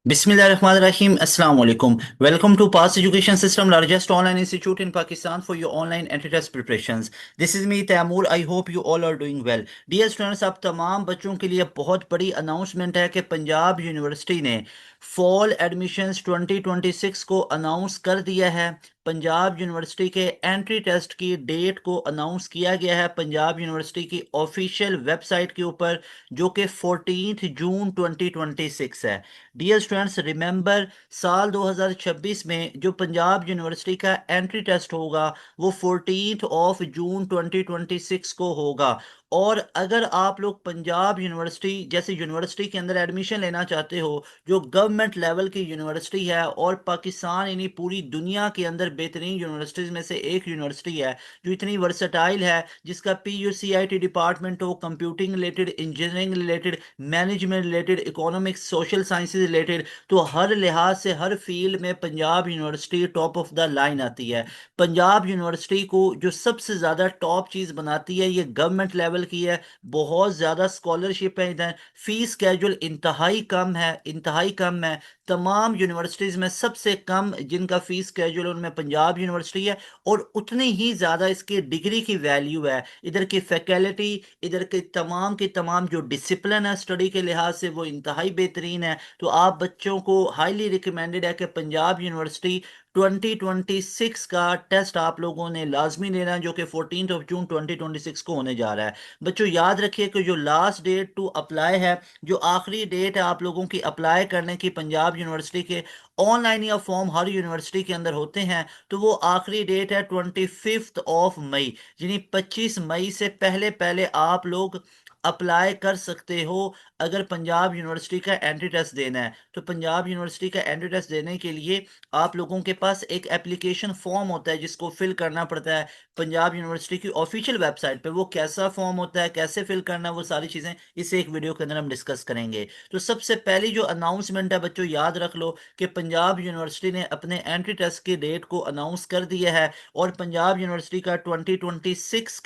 Bismillahirrahmanirrahim. Assalamu alaikum. Welcome to Pass Education System, largest online institute in Pakistan for your online entry test preparations. This is me, Taimur. I hope you all are doing well. Dear students, आप तमाम बच्चों के लिए बहुत बड़ी announcement है कि Punjab university ने फॉल एडमिशन्स 2026 को अनाउंस कर दिया है। पंजाब यूनिवर्सिटी के एंट्री टेस्ट की डेट को अनाउंस किया गया है पंजाब यूनिवर्सिटी की ऑफिशियल वेबसाइट के ऊपर, जो कि 14 जून 2026 है। डियर स्टूडेंट्स, रिमेंबर, साल 2026 में जो पंजाब यूनिवर्सिटी का एंट्री टेस्ट होगा वो 14 जून 2026 को होगा। और अगर आप लोग पंजाब यूनिवर्सिटी जैसे यूनिवर्सिटी के अंदर एडमिशन लेना चाहते हो, जो गवर्नमेंट लेवल की यूनिवर्सिटी है और पाकिस्तान यानी पूरी दुनिया के अंदर बेहतरीन यूनिवर्सिटीज़ में से एक यूनिवर्सिटी है, जो इतनी वर्सटाइल है, जिसका PUCIT डिपार्टमेंट हो, computing related, engineering related, management related, economics, social sciences related, तो हर लिहाज से हर फील्ड में Punjab university top of the line आती है। पंजाब यूनिवर्सिटी को जो सबसे ज़्यादा टॉप चीज़ बनाती है ये गवर्नमेंट लेवल की है। बहुत ज़्यादा स्कॉलरशिप है इधर, फीस कैजुअल इंतहाई कम है, इंतहाई कम है। तमाम यूनिवर्सिटीज़ में सबसे कम जिनका फीस कैजुअल उनमें पंजाब यूनिवर्सिटी है, और उतनी ही ज़्यादा इसकी डिग्री की वैल्यू है। इधर की फैकल्टी, इधर के तमाम जो डिसिप्लिन है स्टडी के लिहाज से वो इंतहाई बेहतरीन है। तो आप बच्चों को हाईली रिकमेंडेड है कि पंजाब यूनिवर्सिटी 2026 का टेस्ट आप लोगों ने लाजमी लेना है, जो कि 14 जून 2026 को होने जा रहा है। बच्चों याद रखिए कि जो लास्ट डेट टू अप्लाई है, जो आखिरी डेट है आप लोगों की अप्लाई करने की पंजाब यूनिवर्सिटी के, ऑनलाइन या फॉर्म हर यूनिवर्सिटी के अंदर होते हैं, तो वो आखिरी डेट है 25 मई, यानी 25 मई से पहले पहले आप लोग अप्लाई कर सकते हो। अगर पंजाब यूनिवर्सिटी का एंट्री टेस्ट देना है, तो पंजाब यूनिवर्सिटी का एंट्री टेस्ट देने के लिए आप लोगों के पास एक एप्लीकेशन फॉर्म होता है जिसको फिल करना पड़ता है पंजाब यूनिवर्सिटी की ऑफिशियल वेबसाइट पे। वो कैसा फॉर्म होता है, कैसे फिल करना है, वो सारी चीज़ें इस एक वीडियो के अंदर हम डिस्कस करेंगे। तो सबसे पहली जो अनाउंसमेंट है बच्चों, याद रख लो कि पंजाब यूनिवर्सिटी ने अपने एंट्री टेस्ट की डेट को अनाउंस कर दिया है, और पंजाब यूनिवर्सिटी का 2026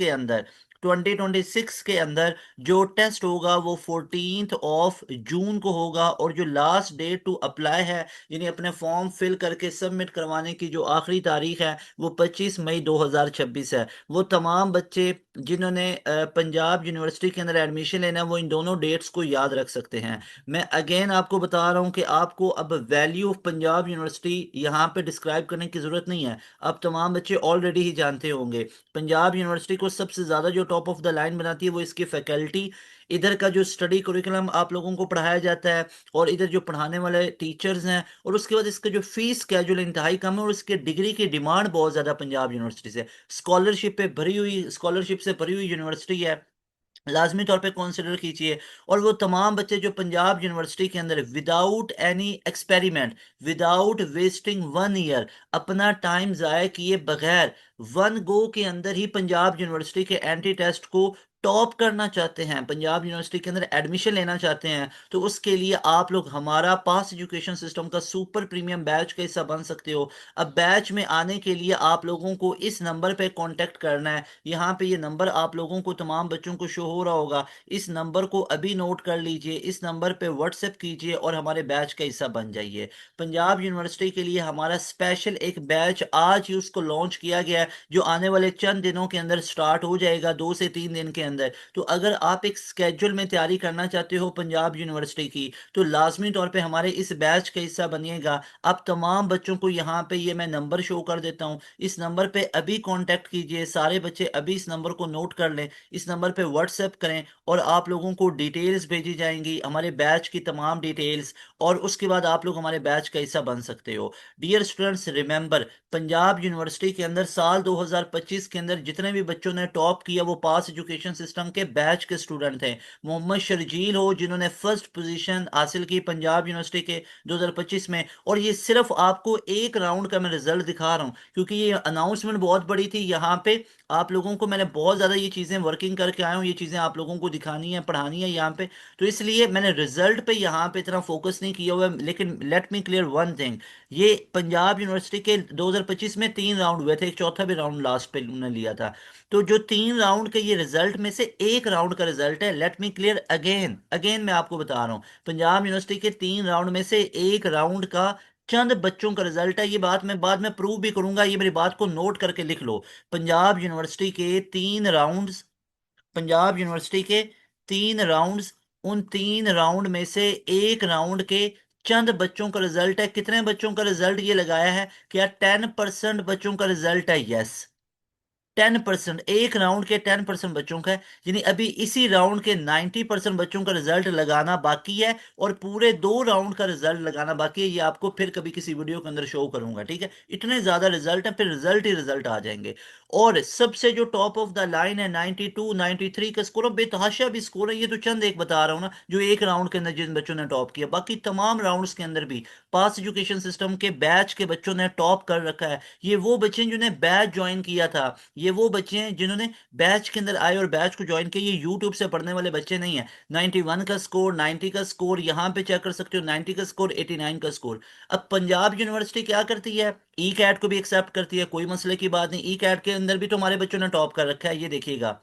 के अंदर जो टेस्ट होगा वो 14 जून को होगा, और जो लास्ट डेट टू अप्लाई है, यानी अपने फॉर्म फिल करके सबमिट करवाने की जो आखिरी तारीख है, वो 25 मई 2026 है। वो तमाम बच्चे जिन्होंने पंजाब यूनिवर्सिटी के अंदर एडमिशन लेना है वो इन दोनों डेट्स को याद रख सकते हैं। मैं अगेन आपको बता रहा हूँ कि आपको अब वैल्यू ऑफ पंजाब यूनिवर्सिटी यहाँ पे डिस्क्राइब करने की ज़रूरत नहीं है, अब तमाम बच्चे ऑलरेडी ही जानते होंगे। पंजाब यूनिवर्सिटी को सबसे ज़्यादा जो टॉप ऑफ द लाइन बनाती है वो इसकी फैकल्टी, इधर का जो स्टडी करिकुलम आप लोगों को पढ़ाया जाता है, और इधर जो पढ़ाने वाले टीचर्स हैं, और उसके बाद इसका जो फीस कैजुअल इंतहाई कम है, और इसके डिग्री की डिमांड बहुत ज़्यादा पंजाब यूनिवर्सिटी से, स्कॉलरशिप से भरी हुई यूनिवर्सिटी है, लाजमी तौर पे कंसिडर कीजिए। और वो तमाम बच्चे जो पंजाब यूनिवर्सिटी के अंदर without any experiment, without wasting 1 year, अपना टाइम ज़ाया किए बगैर, वन गो के अंदर ही पंजाब यूनिवर्सिटी के एंट्री टेस्ट को टॉप करना चाहते हैं, पंजाब यूनिवर्सिटी के अंदर एडमिशन लेना चाहते हैं, तो उसके लिए आप लोग हमारा पास एजुकेशन सिस्टम का सुपर प्रीमियम बैच का हिस्सा बन सकते हो। अब बैच में आने के लिए आप लोगों को इस नंबर पे कांटेक्ट करना है। यहाँ पे ये नंबर आप लोगों को, तमाम बच्चों को शो हो रहा होगा, इस नंबर को अभी नोट कर लीजिए, इस नंबर पे व्हाट्सएप कीजिए और हमारे बैच का हिस्सा बन जाइए। पंजाब यूनिवर्सिटी के लिए हमारा स्पेशल एक बैच आज ही उसको लॉन्च किया गया है, जो आने वाले चंद दिनों के अंदर स्टार्ट हो जाएगा, 2 से 3 दिन के अंदर। तो अगर आप एक स्केड्यूल में तैयारी करना चाहते हो पंजाब यूनिवर्सिटी की, तो लाजमी तौर पे हमारे इस बैच का हिस्सा बनिएगा। आप तमाम बच्चों को यहाँ पे ये मैं नंबर शो कर देता हूँ, इस नंबर पे अभी कांटेक्ट कीजिए, सारे बच्चे अभी इस नंबर को नोट कर लें, इस नंबर पे व्हाट्सएप करें, और आप लोगों को डिटेल्स भेजी जाएंगी, हमारे बैच की तमाम डिटेल्स, और उसके बाद आप लोग हमारे बैच का हिस्सा बन सकते हो। Dear students, remember, Punjab University के अंदर साल 2025 के अंदर जितने भी बच्चों ने टॉप किया वो पास एजुकेशन सिस्टम के बैच के स्टूडेंट थे। मोहम्मद शर्जील हो जिन्होंने फर्स्ट पोजीशन हासिल की पंजाब यूनिवर्सिटी के 2025 में, और ये सिर्फ आपको एक राउंड का मैं रिजल्ट दिखा रहा हूँ, क्योंकि ये अनाउंसमेंट बहुत बड़ी थी। यहाँ पे आप लोगों को मैंने बहुत ज़्यादा ये चीज़ें वर्किंग करके आया हूँ, ये चीज़ें आप लोगों को दिखानी है, पढ़ानी है यहाँ पे, तो इसलिए मैंने रिजल्ट पे यहाँ पे इतना फोकस नहीं किया हुआ है। लेकिन let me clear one thing, ये पंजाब यूनिवर्सिटी के 2025 में 3 राउंड हुए थे, एक चौथा भी राउंड लास्ट पे उन्होंने लिया था। तो जो 3 राउंड के ये रिजल्ट में से एक राउंड का रिजल्ट है। Let me clear again again, मैं आपको बता रहा हूँ, पंजाब यूनिवर्सिटी के 3 राउंड में से एक राउंड का चंद बच्चों का रिजल्ट है। ये बात मैं बाद में प्रूव भी करूंगा, ये मेरी बात को नोट करके लिख लो। पंजाब यूनिवर्सिटी के 3 राउंड्स, पंजाब यूनिवर्सिटी के 3 राउंड्स, उन 3 राउंड में से एक राउंड के चंद बच्चों का रिजल्ट है। कितने बच्चों का रिजल्ट ये लगाया है? क्या 10% बच्चों का रिजल्ट है? यस, 10%, एक राउंड के 10% बच्चों का है। यानी अभी इसी राउंड के 90% बच्चों का रिजल्ट लगाना बाकी है, और पूरे 2 राउंड का रिजल्ट लगाना बाकी है। ये आपको फिर कभी किसी वीडियो के अंदर शो करूंगा, ठीक है? इतने ज्यादा रिजल्ट है, फिर रिजल्ट ही रिजल्ट आ जाएंगे। और सबसे जो टॉप ऑफ द लाइन है, 92 93 का स्कोर, बेतहाशा भी स्कोर है। ये तो चंद एक बता रहा हूँ ना, जो एक राउंड के अंदर जिन बच्चों ने टॉप किया। बाकी तमाम राउंड्स के अंदर भी पास एजुकेशन सिस्टम के बैच के बच्चों ने टॉप कर रखा है। ये वो बच्चे हैं जिन्होंने बैच ज्वाइन किया था, ये वो बच्चे हैं जिन्होंने बैच के अंदर आए और बैच को ज्वाइन किया। ये यूट्यूब से पढ़ने वाले बच्चे नहीं है। 91 का स्कोर, 90 का स्कोर, यहाँ पे चेक कर सकते हो, 90 का स्कोर, 89 का स्कोर। अब पंजाब यूनिवर्सिटी क्या करती है? ई कैट को भी एक्सेप्ट करती है, कोई मसले की बात नहीं। ई कैट के अंदर भी तो हमारे बच्चों ने टॉप कर रखा है, ये देखिएगा।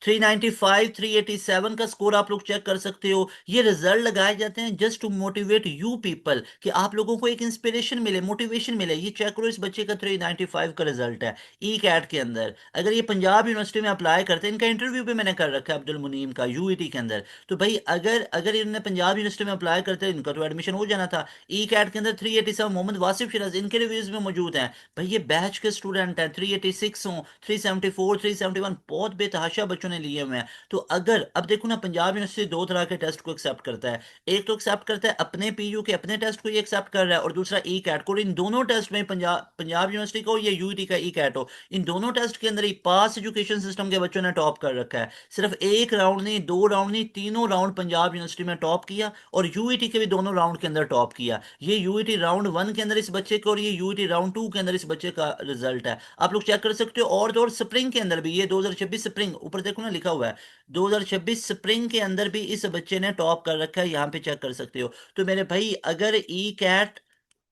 395 387 का स्कोर आप लोग चेक कर सकते हो। ये रिजल्ट लगाए जाते हैं just to motivate you people, कि आप लोगों को एक इंस्पिरेशन मिले, मोटिवेशन मिले। ये चेक करो, इस बच्चे का 395 का रिजल्ट है ई कैट के अंदर। अगर ये पंजाब यूनिवर्सिटी में अप्लाई करते हैं, इनका इंटरव्यू भी मैंने कर रखा है अब्दुल मुनीम का यूईटी के अंदर, तो भाई अगर अगर इन्होंने पंजाब यूनिवर्सिटी में अप्लाई करते हैं, इनका तो एडमिशन हो जाना था। ई कैट के अंदर 387 मोहम्मद वासिफ शिराज, इनके रिव्यूज में मौजूद हैं। भाई ये बैच के स्टूडेंट हैं, 386 हो, 374, 371, बहुत बेतहाशा बच्चों ने लिए हुए हैं। तो अगर अब देखो ना, पंजाब यूनिवर्सिटी दो तरह के टेस्ट को एक्सेप्ट करता है। एक तो एक्सेप्ट करता है अपने पीयू के अपने टेस्ट को, ये एक्सेप्ट कर रहा है, और दूसरा ई कैट को। इन दोनों टेस्ट में पंजाब यूनिवर्सिटी का हो या यूईटी का ई कैट हो, इन दोनों टेस्ट के अंदर ही पास एजुकेशन सिस्टम के बच्चों ने टॉप कर रखा है। सिर्फ एक राउंड नहीं, 2 राउंड नहीं, तीनों राउंड पंजाब यूनिवर्सिटी में टॉप किया, और यूईटी के भी दोनों राउंड के अंदर टॉप किया। ये यूईटी राउंड 1 के अंदर इस बच्चे का, और ये यूईटी राउंड 2 के अंदर इस बच्चे का रिजल्ट है। आप लोग चेक कर सकते हो। और स्प्रिंग के अंदर भी, ये 2026 स्प्रिंग, ऊपर देखो ना लिखा हुआ है, 2026 स्प्रिंग के अंदर भी इस बच्चे ने टॉप कर रखा है, यहाँ पे चेक कर सकते हो। तो मेरे भाई, अगर ई कैट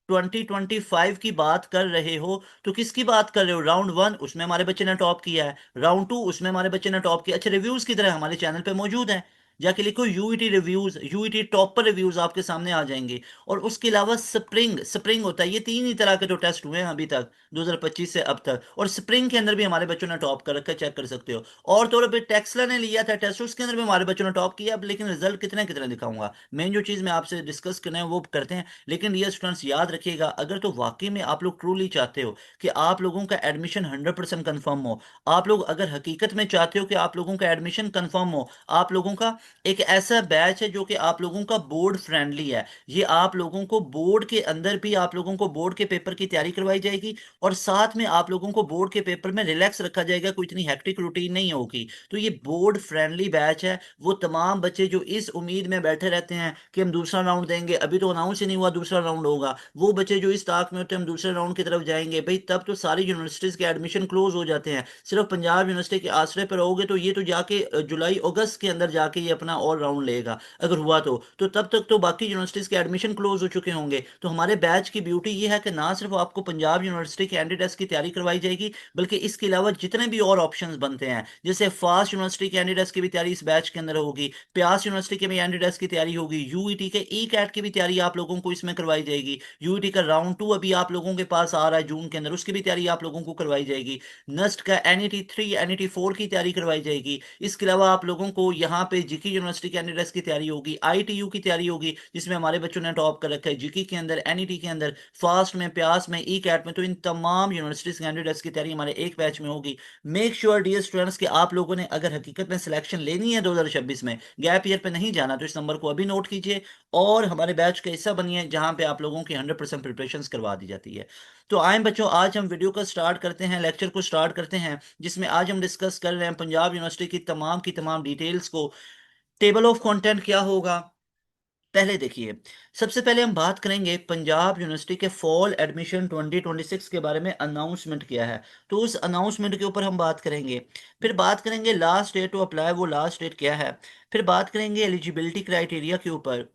2025 की बात कर रहे हो, तो किसकी बात कर रहे हो? राउंड 1 उसमें हमारे बच्चे ने टॉप किया है, राउंड 2 उसमें हमारे बच्चे ने टॉप किया। अच्छा, रिव्यूज की तरह हमारे चैनल पे मौजूद है, जाके लिखो UET reviews, UET topper reviews, आपके सामने आ जाएंगे। और उसके अलावा स्प्रिंग, स्प्रिंग होता है, ये 3 ही तरह के जो टेस्ट हुए हैं अभी तक 2025 से अब तक, और स्प्रिंग के अंदर भी हमारे बच्चों ने टॉप कर रखा है, चेक कर सकते हो। और तो और टेक्सला ने लिया था टेस्ट, उसके अंदर भी हमारे बच्चों ने टॉप किया। अब लेकिन रिजल्ट कितने कितने दिखाऊंगा, मेन जो चीज मैं आपसे डिस्कस करना है वो करते हैं। लेकिन ये स्टूडेंट्स याद रखिएगा, अगर तो वाकई में आप लोग ट्रूली चाहते हो कि आप लोगों का एडमिशन 100% कन्फर्म हो, आप लोग अगर हकीकत में चाहते हो कि आप लोगों का एडमिशन कन्फर्म हो, आप लोगों का एक ऐसा बैच है जो कि आप लोगों का बोर्ड फ्रेंडली है, ये आप लोगों को बोर्ड के अंदर भी आप लोगों को बोर्ड के पेपर की तैयारी करवाई जाएगी, और साथ में आप लोगों को बोर्ड के पेपर में रिलैक्स रखा जाएगा, कोई इतनी हेक्टिक रूटीन नहीं होगी। तो ये बोर्ड फ्रेंडली बैच है। वो तमाम बच्चे जो इस उम्मीद में बैठे रहते हैं कि हम दूसरा राउंड देंगे, अभी तो अनाउंस ही नहीं हुआ दूसरा राउंड होगा, वो बच्चे जो इस ताक में होते हैं हम दूसरे राउंड की तरफ जाएंगे, भाई तब तो सारी यूनिवर्सिटीज के एडमिशन क्लोज हो जाते हैं। सिर्फ पंजाब यूनिवर्सिटी के आसरे पर रहोगे तो ये तो जाके जुलाई अगस्त के अंदर जाके ये अपना और राउंड लेगा, अगर हुआ तो तब तक तो बाकी यूनिवर्सिटीज के एडमिशन क्लोज हो चुके होंगे। तो हमारे बैच की ब्यूटी ये है कि ना सिर्फ आपको पंजाब यूनिवर्सिटी के कैंडिडेट्स की तैयारी करवाई जाएगी, बल्कि इसके अलावा जितने भी और ऑप्शंस बनते हैं, जैसे फास्ट यूनिवर्सिटी कैंडिडेट्स की भी तैयारी इस बैच के अंदर होगी, प्यास यूनिवर्सिटी के भी कैंडिडेट्स की तैयारी होगी, यूईटी के ई कैट की भी तैयारी आप लोगों को इसमें करवाई जाएगी, यूईटी का राउंड 2 अभी आप लोगों के पास आ रहा है जून के अंदर, उसकी भी तैयारी आप लोगों को करवाई जाएगी, नस्ट का NET 3 NET 4 की तैयारी करवाई जाएगी। इसके अलावा आप लोगों को यहाँ पे जीकी यूनिवर्सिटी कैंडिडेट्स की तैयारी होगी, ITU की तैयारी होगी, जिसमें हमारे बच्चों ने टॉप कर रखा है, जीकी के अंदर, NET के अंदर, फास्ट में, प्यास में, ई कैट में। तो इन तमाम यूनिवर्सिटीज कैंडिडेट्स की तैयारी हमारे एक बैच में होगी। मेक श्योर डियर स्टूडेंट्स कि आप लोगों ने अगर हकीकत में सिलेक्शन लेनी है 2026 में, गैप ईयर पे नहीं जाना, तो इस नंबर को अभी नोट कीजिए और हमारे बैच का हिस्सा बनिए, जहां पे आप लोगों की 100% प्रिपरेशन करवा दी जाती है। तो आए बच्चों, आज हम वीडियो का स्टार्ट करते हैं, लेक्चर को स्टार्ट करते हैं, जिसमें आज हम डिस्कस कर रहे हैं पंजाब यूनिवर्सिटी की तमाम डिटेल्स को। टेबल ऑफ कंटेंट क्या होगा, पहले देखिए। सबसे पहले हम बात करेंगे पंजाब यूनिवर्सिटी के फॉल एडमिशन 2026 के बारे में, अनाउंसमेंट किया है, तो उस अनाउंसमेंट के ऊपर हम बात करेंगे। फिर बात करेंगे लास्ट डेट टू अप्लाई, वो लास्ट डेट क्या है। फिर बात करेंगे एलिजिबिलिटी क्राइटेरिया के ऊपर।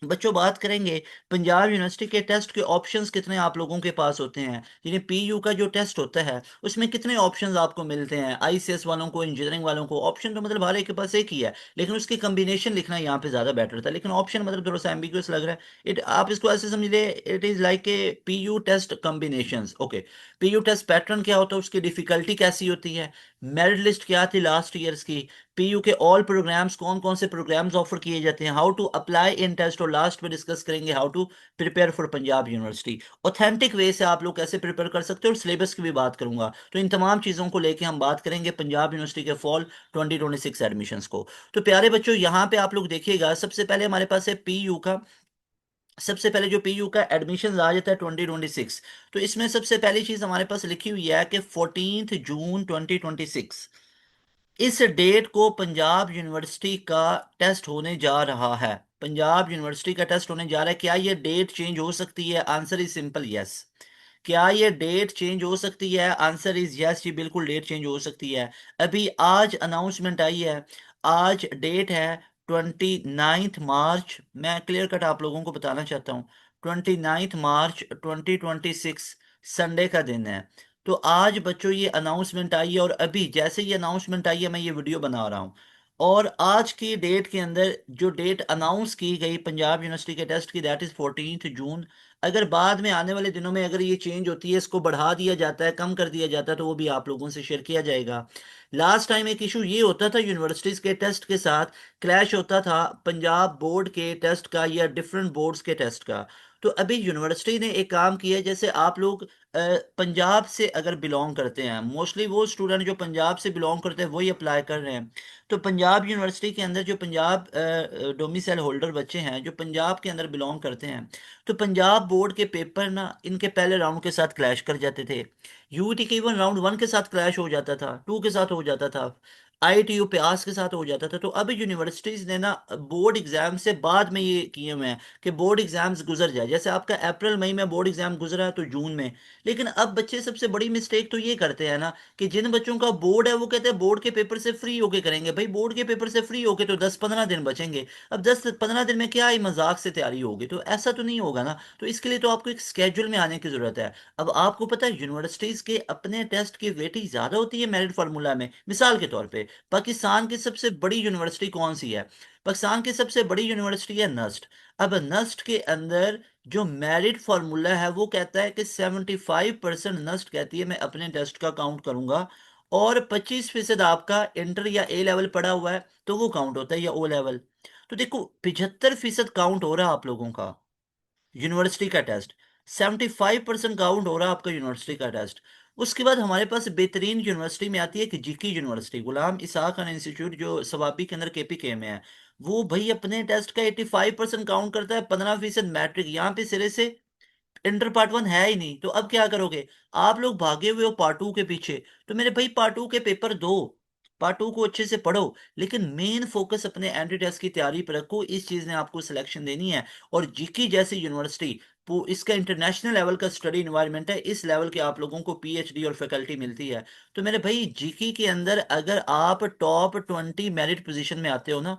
बच्चों बात करेंगे पंजाब यूनिवर्सिटी के टेस्ट के ऑप्शंस कितने आप लोगों के पास होते हैं। यानी पीयू का जो टेस्ट होता है उसमें कितने ऑप्शंस आपको मिलते हैं। आईसीएस वालों को, इंजीनियरिंग वालों को ऑप्शन तो मतलब हर एक के पास एक ही है, लेकिन उसकी कम्बिनेशन लिखना यहाँ पे ज़्यादा बेटर था। लेकिन ऑप्शन मतलब थोड़ा सा एम्बिगुअस लग रहा है। इट आप इसको ऐसे समझिए, it is like a PU test combination. Okay, PU test pattern क्या होता है, उसकी डिफिकल्टी कैसी होती है, मेरिट लिस्ट क्या थी लास्ट ईयर्स की, पीयू के ऑल प्रोग्राम्स कौन कौन से प्रोग्राम्स ऑफर किए जाते हैं, how to apply in test, और लास्ट में डिस्कस करेंगे how to prepare for Punjab University. Authentic way से आप लोग कैसे प्रिपेयर कर सकते हो, और सिलेबस की भी बात करूंगा। तो इन तमाम चीज़ों को लेके हम बात करेंगे पंजाब यूनिवर्सिटी के फॉल 2026 एडमिशन्स को। तो प्यारे बच्चों, यहाँ पे आप लोग देखिएगा, सबसे पहले हमारे पास है पीयू का। सबसे पहले जो पीयू का एडमिशन आ जाता है 2026, तो इसमें सबसे पहली चीज़ हमारे पास लिखी हुई है कि 14 जून 2026 इस डेट को पंजाब यूनिवर्सिटी का टेस्ट होने जा रहा है। पंजाब यूनिवर्सिटी का टेस्ट होने जा रहा है। क्या ये डेट चेंज हो सकती है? Answer is simple yes. क्या ये डेट चेंज हो सकती है? आंसर इज यस जी, बिल्कुल डेट चेंज हो सकती है। अभी आज अनाउंसमेंट आई है, आज डेट है 29 मार्च। मैं क्लियर कट आप लोगों को बताना चाहता हूँ, 29 मार्च 2026 संडे का दिन है। तो आज बच्चों ये अनाउंसमेंट आई है, और अभी जैसे ये अनाउंसमेंट आई है मैं ये वीडियो बना रहा हूँ। और आज की डेट के अंदर जो डेट अनाउंस की गई पंजाब यूनिवर्सिटी के टेस्ट की, दैट इज 14 जून। अगर बाद में आने वाले दिनों में अगर ये चेंज होती है, इसको बढ़ा दिया जाता है, कम कर दिया जाता है, तो वो भी आप लोगों से शेयर किया जाएगा। लास्ट टाइम एक इशू ये होता था यूनिवर्सिटीज के टेस्ट के साथ, क्लैश होता था पंजाब बोर्ड के टेस्ट का या डिफरेंट बोर्ड्स के टेस्ट का। तो अभी यूनिवर्सिटी ने एक काम किया है, जैसे आप लोग पंजाब से अगर बिलोंग करते हैं, मोस्टली वो स्टूडेंट जो पंजाब से बिलोंग करते हैं वही अप्लाई कर रहे हैं। तो पंजाब यूनिवर्सिटी के अंदर जो पंजाब डोमिसाइल होल्डर बच्चे हैं जो पंजाब के अंदर बिलोंग करते हैं, तो पंजाब बोर्ड के पेपर ना इनके पहले राउंड के साथ क्लैश कर जाते थे। यूटी के इवन राउंड 1 के साथ क्लैश हो जाता था, 2 के साथ हो जाता था, आईटीयू प्यास के साथ हो जाता था। तो अब यूनिवर्सिटीज ने ना बोर्ड एग्जाम से बाद में ये किए हुए हैं कि बोर्ड एग्जाम्स गुजर जाए। जैसे आपका अप्रैल मई में बोर्ड एग्जाम गुजरा है तो जून में। लेकिन अब बच्चे सबसे बड़ी मिस्टेक तो ये करते हैं ना कि जिन बच्चों का बोर्ड है वो कहते हैं बोर्ड के पेपर से फ्री होके करेंगे। भाई बोर्ड के पेपर से फ्री होके तो 10-15 दिन बचेंगे। अब 10-15 दिन में क्या ही मजाक से तैयारी होगी, तो ऐसा तो नहीं होगा ना। तो इसके लिए तो आपको एक स्केड्यूल में आने की जरूरत है। अब आपको पता है यूनिवर्सिटीज के अपने टेस्ट की वेटेज ज्यादा होती है मेरिट फार्मूला में। मिसाल के तौर पे पाकिस्तान की सबसे बड़ी यूनिवर्सिटी कौन सी है? पाकिस्तान की सबसे बड़ी यूनिवर्सिटी है नस्ट। अब नस्ट के अंदर जो मेरिट फॉर्मूला है वो कहता है कि 75% नस्ट कहती है मैं अपने टेस्ट का काउंट करूंगा, और 25% आपका इंटर या ए लेवल पढ़ा हुआ है तो वो काउंट होता है, या ओ लेवल। तो देखो 75% काउंट हो रहा है आप लोगों का यूनिवर्सिटी का टेस्ट, 75% काउंट हो रहा है आपका यूनिवर्सिटी का टेस्ट। उसके बाद हमारे पास बेहतरीन यूनिवर्सिटी में आती है कि जीकी यूनिवर्सिटी, गुलाम इसाक खान इंस्टीट्यूट जो सवाबी के अंदर केपीके में है। वो भाई अपने टेस्ट का 85% काउंट करता है, 15% मैट्रिक। यहाँ पे सिरे से इंटर पार्ट 1 है ही नहीं, तो अब क्या करोगे? आप लोग भागे हुए हो पार्ट 2 के पीछे। तो मेरे भाई पार्ट 2 के पेपर दो, पार्ट 2 को अच्छे से पढ़ो, लेकिन मेन फोकस अपने एंट्री टेस्ट की तैयारी पर रखो। इस चीज ने आपको सिलेक्शन देनी है। और जीकी जैसी यूनिवर्सिटी, इसका इंटरनेशनल लेवल का स्टडी इन्वायरमेंट है, इस लेवल के आप लोगों को पीएचडी और फैकल्टी मिलती है। तो मेरे भाई जीकी के अंदर अगर आप टॉप 20 मेरिट पोजीशन में आते हो ना,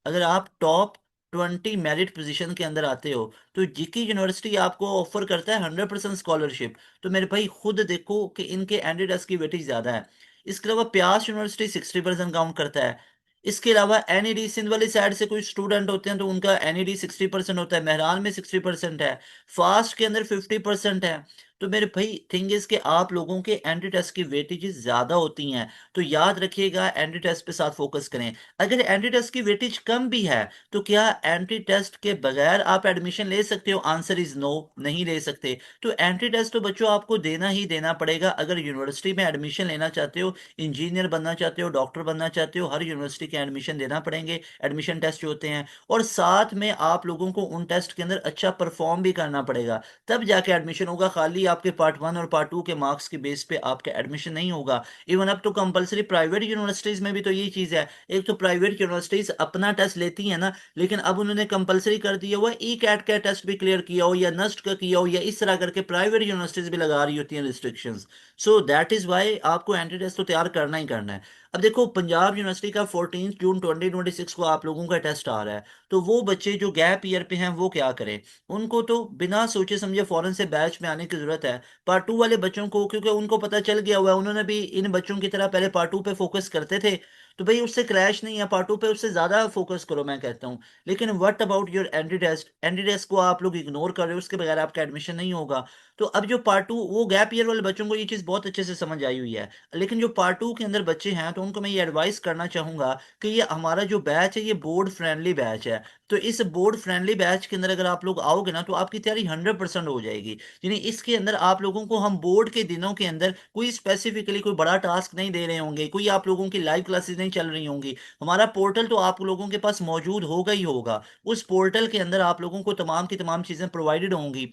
अगर आप टॉप 20 मेरिट पोजीशन के अंदर आते हो, तो जीके यूनिवर्सिटी आपको ऑफर करता है 100% स्कॉलरशिप। तो मेरे भाई खुद देखो कि इनके एनडीएस की वेटेज ज्यादा है। इसके अलावा प्यास यूनिवर्सिटी 60% काउंट करता है। इसके अलावा एनईडी सिंध वाली साइड से कोई स्टूडेंट होते हैं तो उनका एनईडी 60% होता है, मेहरान में 60% है, फास्ट के अंदर 50% है। तो मेरे भाई थिंग इज कि आप लोगों के एंट्री टेस्ट की वेटेजेस ज्यादा होती हैं। तो याद रखिएगा एंट्री टेस्ट पे साथ फोकस करें। अगर एंट्री टेस्ट की वेटेज कम भी है तो क्या एंट्री टेस्ट के बगैर आप एडमिशन ले सकते हो? आंसर इज नो, नहीं ले सकते। तो एंट्री टेस्ट तो बच्चों आपको देना ही देना पड़ेगा अगर यूनिवर्सिटी में एडमिशन लेना चाहते हो, इंजीनियर बनना चाहते हो, डॉक्टर बनना चाहते हो, हर यूनिवर्सिटी के एडमिशन देना पड़ेंगे, एडमिशन टेस्ट जो होते हैं। और साथ में आप लोगों को उन टेस्ट के अंदर अच्छा परफॉर्म भी करना पड़ेगा, तब जाके एडमिशन होगा। खाली कंपलसरी आपके पार्ट 1 और पार्ट 2 के मार्क्स के बेस पे आपका एडमिशन नहीं होगा। इवन अब तो कंपलसरी प्राइवेट यूनिवर्सिटीज में भी तो यही चीज़ है। एक तो प्राइवेट यूनिवर्सिटीज अपना टेस्ट लेती है ना, लेकिन अब उन्होंने कंपलसरी कर दिया हुआ है ई कैट का टेस्ट भी क्लियर किया हो या नस्ट का किया हो, या इस तरह करके प्राइवेट यूनिवर्सिटीज भी लगा रही होती हैं restrictions. So that is why आपको एंट्री टेस्ट तो तैयार करना ही करना है। अब देखो, पंजाब यूनिवर्सिटी का 14 जून 2026 को आप लोगों का टेस्ट आ रहा है, तो वो बच्चे जो गैप ईयर पे हैं वो क्या करें? उनको तो बिना सोचे समझे फौरन से बैच में आने की जरूरत है। पार्ट 2 वाले बच्चों को, क्योंकि उनको पता चल गया हुआ है, उन्होंने भी इन बच्चों की तरह पहले पार्ट 2 पे फोकस करते थे, तो भाई उससे क्रैश नहीं है, पार्ट 2 पे उससे ज्यादा फोकस करो मैं कहता हूँ। लेकिन what about your entry test? Entry test को आप लोग इग्नोर कर रहे हो, उसके बगैर आपका एडमिशन नहीं होगा। तो अब जो पार्ट 2, वो गैप ईयर वाले बच्चों को ये चीज़ बहुत अच्छे से समझ आई हुई है। लेकिन जो पार्ट 2 के अंदर बच्चे हैं, तो उनको मैं ये एडवाइस करना चाहूँगा कि ये हमारा जो बैच है ये बोर्ड फ्रेंडली बैच है। तो इस बोर्ड फ्रेंडली बैच के अंदर अगर आप लोग आओगे ना, तो आपकी तैयारी 100% हो जाएगी। यानी इसके अंदर आप लोगों को हम बोर्ड के दिनों के अंदर कोई स्पेसिफिकली कोई बड़ा टास्क नहीं दे रहे होंगे, कोई आप लोगों की लाइव क्लासेस नहीं चल रही होंगी। हमारा पोर्टल तो आप लोगों के पास मौजूद होगा ही होगा। उस पोर्टल के अंदर आप लोगों को तमाम की तमाम चीज़ें प्रोवाइडेड होंगी।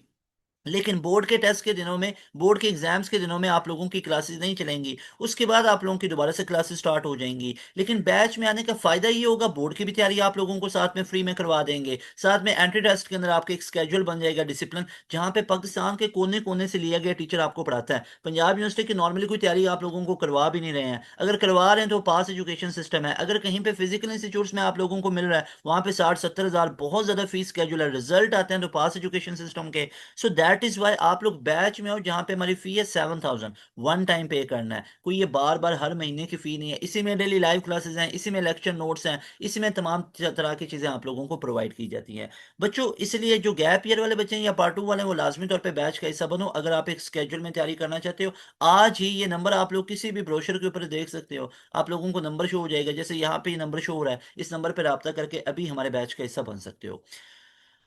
लेकिन बोर्ड के टेस्ट के दिनों में, बोर्ड के एग्जाम्स के दिनों में आप लोगों की क्लासेस नहीं चलेंगी। उसके बाद आप लोगों की दोबारा से क्लासेस स्टार्ट हो जाएंगी। लेकिन बैच में आने का फायदा ये होगा, बोर्ड की भी तैयारी आप लोगों को साथ में फ्री में करवा देंगे। साथ में एंट्री टेस्ट के अंदर आपके एक स्केड्यूल बन जाएगा, डिसिप्लिन, जहाँ पे पाकिस्तान के कोने कोने से लिया गया टीचर आपको पढ़ाता है। पंजाब यूनिवर्सिटी की नॉर्मली कोई तैयारी आप लोगों को करवा भी नहीं रहे हैं। अगर करवा रहे हैं तो पास एजुकेशन सिस्टम है। अगर कहीं पे फिजिकल इंस्टीट्यूट्स में आप लोगों को मिल रहा है, वहाँ पे 60-70 हज़ार बहुत ज्यादा फीस स्केड्यूल है, रिजल्ट आते हैं तो पास एजुकेशन सिस्टम के। सो दैट इज वाई आप लोग बैच में हो, जहाँ पे हमारी फी है 7,000, वन टाइम पे करना है। कोई ये बार बार हर महीने की फी नहीं है। इसी में डेली लाइव क्लासेस हैं, इसी में लेक्चर नोट्स हैं, इसी में तमाम तरह की चीजें आप लोगों को प्रोवाइड की जाती हैं। बच्चों, इसलिए जो गैप ईयर वाले बच्चे हैं या पार्ट 2 वाले हैं, वो लाजमी तौर पर बैच का हिस्सा बनो। अगर आप एक स्केड्यूल में तैयारी करना चाहते हो, आज ही ये नंबर आप लोग किसी भी ब्रोशर के ऊपर देख सकते हो। आप लोगों को नंबर शो हो जाएगा, जैसे यहाँ पे ये नंबर शो हो रहा है, इस नंबर पर रब्ता करके अभी हमारे बैच का हिस्सा बन सकते हो।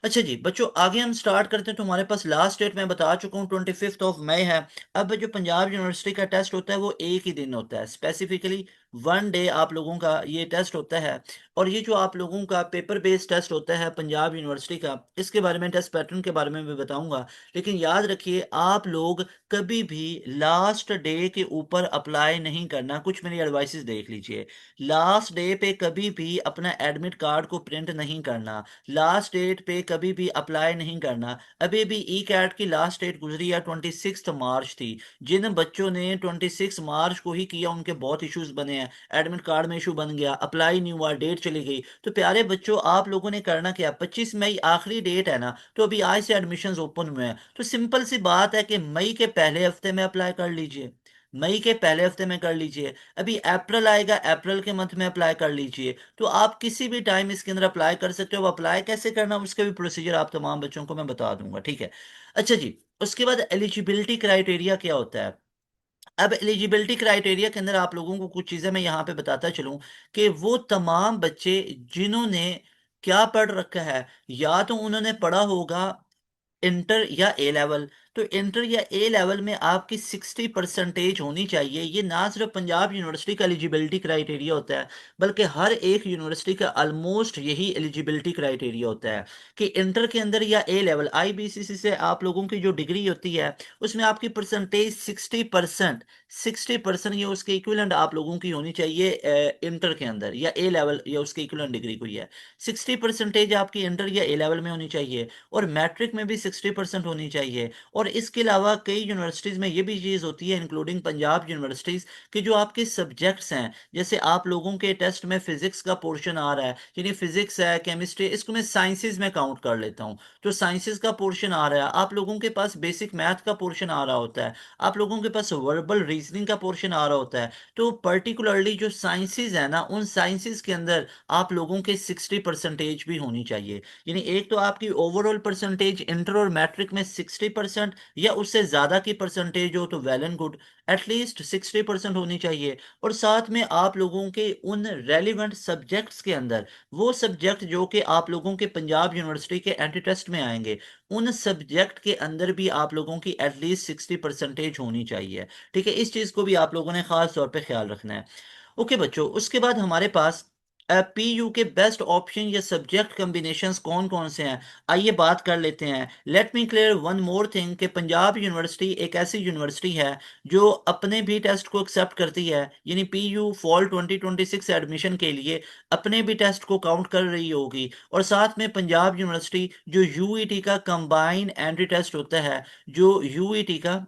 अच्छा जी बच्चों, आगे हम स्टार्ट करते हैं। तो हमारे पास लास्ट डेट मैं बता चुका हूँ, 25 मई है। अब जो पंजाब यूनिवर्सिटी का टेस्ट होता है वो एक ही दिन होता है, स्पेसिफिकली 1 डे आप लोगों का ये टेस्ट होता है। और ये जो आप लोगों का पेपर बेस्ड टेस्ट होता है पंजाब यूनिवर्सिटी का, इसके बारे में, टेस्ट पैटर्न के बारे में भी बताऊंगा। लेकिन याद रखिए, आप लोग कभी भी लास्ट डे के ऊपर अप्लाई नहीं करना। कुछ मेरी एडवाइसेस देख लीजिए। लास्ट डे पे कभी भी अपना एडमिट कार्ड को प्रिंट नहीं करना। लास्ट डेट पे कभी भी अप्लाई नहीं करना। अभी भी ई कैट की लास्ट डेट गुजरी है, 26 मार्च थी। जिन बच्चों ने 26 मार्च को ही किया, उनके बहुत इश्यूज बने हैं। एडमिट कार्ड में इशू बन गया, अप्लाई नहीं हुआ, डेट चली गई। तो प्यारे बच्चों, आप लोगों ने करना क्या? 25 मई आखिरी डेट है ना, तो अभी आज से एडमिशन ओपन हुए हैं। तो सिंपल सी बात है कि मई के पहले हफ्ते में अप्लाई कर लीजिए। मई के पहले हफ्ते में कर लीजिए। अभी अप्रैल आएगा, अप्रैल के मंथ में अप्लाई कर लीजिए। तो आप किसी भी टाइम इसके अंदर अप्लाई कर सकते हो। अब अप्लाई कैसे करना, उसके भी प्रोसीजर आप तमाम बच्चों को मैं बता दूंगा, ठीक है? अच्छा जी, उसके बाद एलिजिबिलिटी क्राइटेरिया क्या होता है? अब एलिजिबिलिटी क्राइटेरिया के अंदर आप लोगों को कुछ चीज़ें मैं यहाँ पे बताता चलूँ, कि वो तमाम बच्चे जिन्होंने क्या पढ़ रखा है, या तो उन्होंने पढ़ा होगा इंटर या ए लेवल। तो इंटर या ए लेवल में आपकी 60% होनी चाहिए। ये ना सिर्फ पंजाब यूनिवर्सिटी का एलिजिबिलिटी क्राइटेरिया होता है, बल्कि हर एक यूनिवर्सिटी का ऑलमोस्ट यही एलिजिबिलिटी क्राइटेरिया होता है, कि इंटर के अंदर या ए लेवल आईबीसीसी से आप लोगों की जो डिग्री होती है, उसमें आपकी परसेंटेज 60%, 60% ये उसके इक्विवेलेंट आप लोगों की होनी चाहिए। इंटर के अंदर या ए लेवल या उसके इक्विवेलेंट डिग्री कोई है, 60% आपकी इंटर या ए लेवल में होनी चाहिए। और मैट्रिक में भी 60% होनी चाहिए। और इसके अलावा कई यूनिवर्सिटीज़ में ये भी चीज़ होती है, इंक्लूडिंग पंजाब यूनिवर्सिटीज़, कि जो आपके सब्जेक्ट्स हैं, जैसे आप लोगों के टेस्ट में फिजिक्स का पोर्शन आ रहा है, यानी फिजिक्स है, केमिस्ट्री, इसको मैं साइंसेज में काउंट कर लेता हूँ। तो साइंसेज का पोर्शन आ रहा है, आप लोगों के पास बेसिक मैथ का पोर्शन आ रहा होता है, आप लोगों के पास वर्बल रीजनिंग का पोर्शन आ रहा होता है। तो पर्टिकुलरली जो साइंसेज है ना, उन साइंसेज के अंदर आप लोगों के 60% भी होनी चाहिए। यानी एक तो आपकी ओवरऑल परसेंटेज इंटर और मैट्रिक में 60% या उससे ज्यादा की परसेंटेज हो तो वेल एंड गुड, एटलीस्ट 60% होनी चाहिए। और साथ में आप लोगों के उन रेलिवेंट सब्जेक्ट्स के अंदर, वो सब्जेक्ट जो कि आप लोगों के पंजाब यूनिवर्सिटी के एंट्री टेस्ट में आएंगे, उन सब्जेक्ट के अंदर भी आप लोगों की एटलीस्ट 60% होनी चाहिए। ठीक है, इस चीज को भी आप लोगों ने खास तौर पे ख्याल रखना है। ओके बच्चों, उसके बाद हमारे पास पीयू के बेस्ट ऑप्शन या सब्जेक्ट कॉम्बिनेशंस कौन कौन से हैं, आइए बात कर लेते हैं। Let me clear one more thing कि पंजाब यूनिवर्सिटी एक ऐसी यूनिवर्सिटी है जो अपने भी टेस्ट को एक्सेप्ट करती है, यानी पीयू फॉल 2026 एडमिशन के लिए अपने भी टेस्ट को काउंट कर रही होगी। और साथ में पंजाब यूनिवर्सिटी जो यूईटी का कंबाइन एंट्री टेस्ट होता है, जो यूईटी का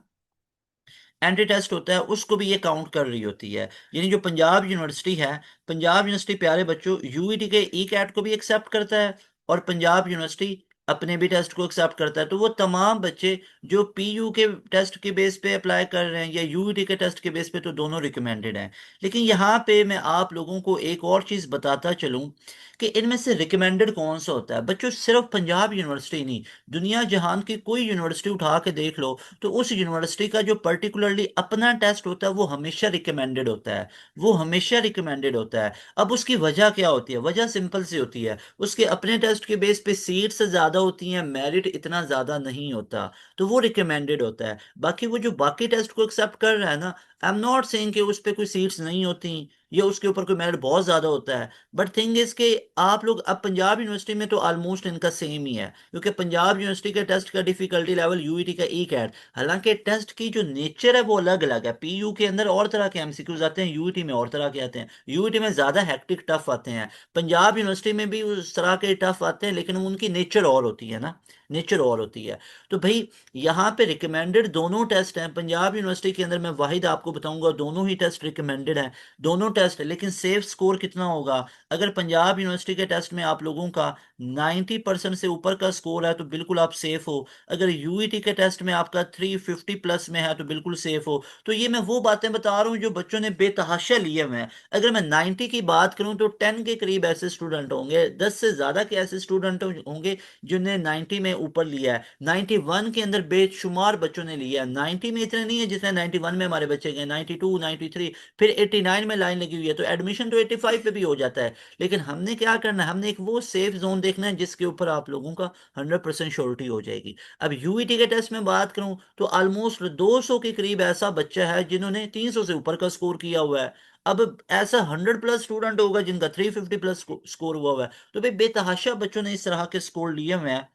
एंट्री टेस्ट होता है, उसको भी ये काउंट कर रही होती है। यानी जो पंजाब यूनिवर्सिटी है, पंजाब यूनिवर्सिटी प्यारे बच्चों यूईटी के ई कैट को भी एक्सेप्ट करता है, और पंजाब यूनिवर्सिटी अपने भी टेस्ट को एक्सेप्ट करता है। तो वो तमाम बच्चे जो पीयू के टेस्ट के बेस पे अप्लाई कर रहे हैं या यूईटी के टेस्ट के बेस पे, तो दोनों रिकमेंडेड हैं। लेकिन यहाँ पे मैं आप लोगों को एक और चीज़ बताता चलूँ कि इनमें से रिकमेंडेड कौन सा होता है बच्चों। सिर्फ पंजाब यूनिवर्सिटी नहीं, दुनिया जहान की कोई यूनिवर्सिटी उठा के देख लो, तो उस यूनिवर्सिटी का जो पर्टिकुलरली अपना टेस्ट होता है वो हमेशा रिकमेंडेड होता है, वो हमेशा रिकमेंडेड होता है। अब उसकी वजह क्या होती है? वजह सिंपल सी होती है, उसके अपने टेस्ट के बेस पे सीट्स ज़्यादा होती हैं, मेरिट इतना ज़्यादा नहीं होता, तो वो रिकमेंडेड होता है। बाकी वो जो बाकी टेस्ट को एक्सेप्ट कर रहा है ना, आई एम नॉट सेइंग कि उस पर कोई सीट्स नहीं होती या उसके ऊपर कोई मेरिट बहुत ज़्यादा होता है, बट थिंग इज कि आप लोग अब पंजाब यूनिवर्सिटी में तो ऑलमोस्ट इनका सेम ही है, क्योंकि पंजाब यूनिवर्सिटी के टेस्ट का डिफिकल्टी लेवल यूईटी का ई कैट, हालांकि टेस्ट की जो नेचर है वो अलग अलग है। पीयू के अंदर और तरह के एमसीक्यूज आते हैं, यूईटी में और तरह के आते हैं। यूईटी में ज्यादा हेक्टिक टफ आते हैं, पंजाब यूनिवर्सिटी में भी उस तरह के टफ आते हैं, लेकिन उनकी नेचर और होती है ना, नेचर और होती है। तो भाई यहाँ पे रिकमेंडेड दोनों टेस्ट हैं पंजाब यूनिवर्सिटी के अंदर, मैं वाहिद आपको बताऊंगा दोनों ही टेस्ट रिकमेंडेड हैं, दोनों टेस्ट। लेकिन सेफ स्कोर कितना होगा? अगर पंजाब यूनिवर्सिटी के टेस्ट में आप लोगों का 90% से ऊपर का स्कोर है तो बिल्कुल आप सेफ हो। अगर यूईटी के टेस्ट में आपका 350 प्लस में है तो बिल्कुल सेफ हो। तो ये मैं वो बातें बता रहा हूँ जो बच्चों ने बेतहाशा लिए हुए हैं। अगर मैं 90 की बात करूँ तो 10 के करीब ऐसे स्टूडेंट होंगे, 10 से ज्यादा के ऐसे स्टूडेंट होंगे जिन्हें 90 में ऊपर लिया है। 91 के अंदर बेशुमार बच्चों ने लिया है, 90 में इतने नहीं है जितने 91 में हमारे बच्चे गए, 92, 93, फिर 89 में लाइन लगी हुई है, तो एडमिशन तो 85 पे भी हो जाता है। लेकिन हमने क्या करना है, हमने एक वो सेफ जोन देखना है जिसके ऊपर आप लोगों का 100% श्योरिटी हो जाएगी। अब यूईटी के टेस्ट में बात करूं तो ऑलमोस्ट 200 के करीब ऐसा बच्चा है जिन्होंने 300 से ऊपर का स्कोर किया हुआ है। अब ऐसा 100 प्लस स्टूडेंट होगा जिनका 350 प्लस स्कोर हुआ हुआ है। तो भाई बेतहाशा बच्चों ने इस तरह के स्कोर लिए हुए हैं।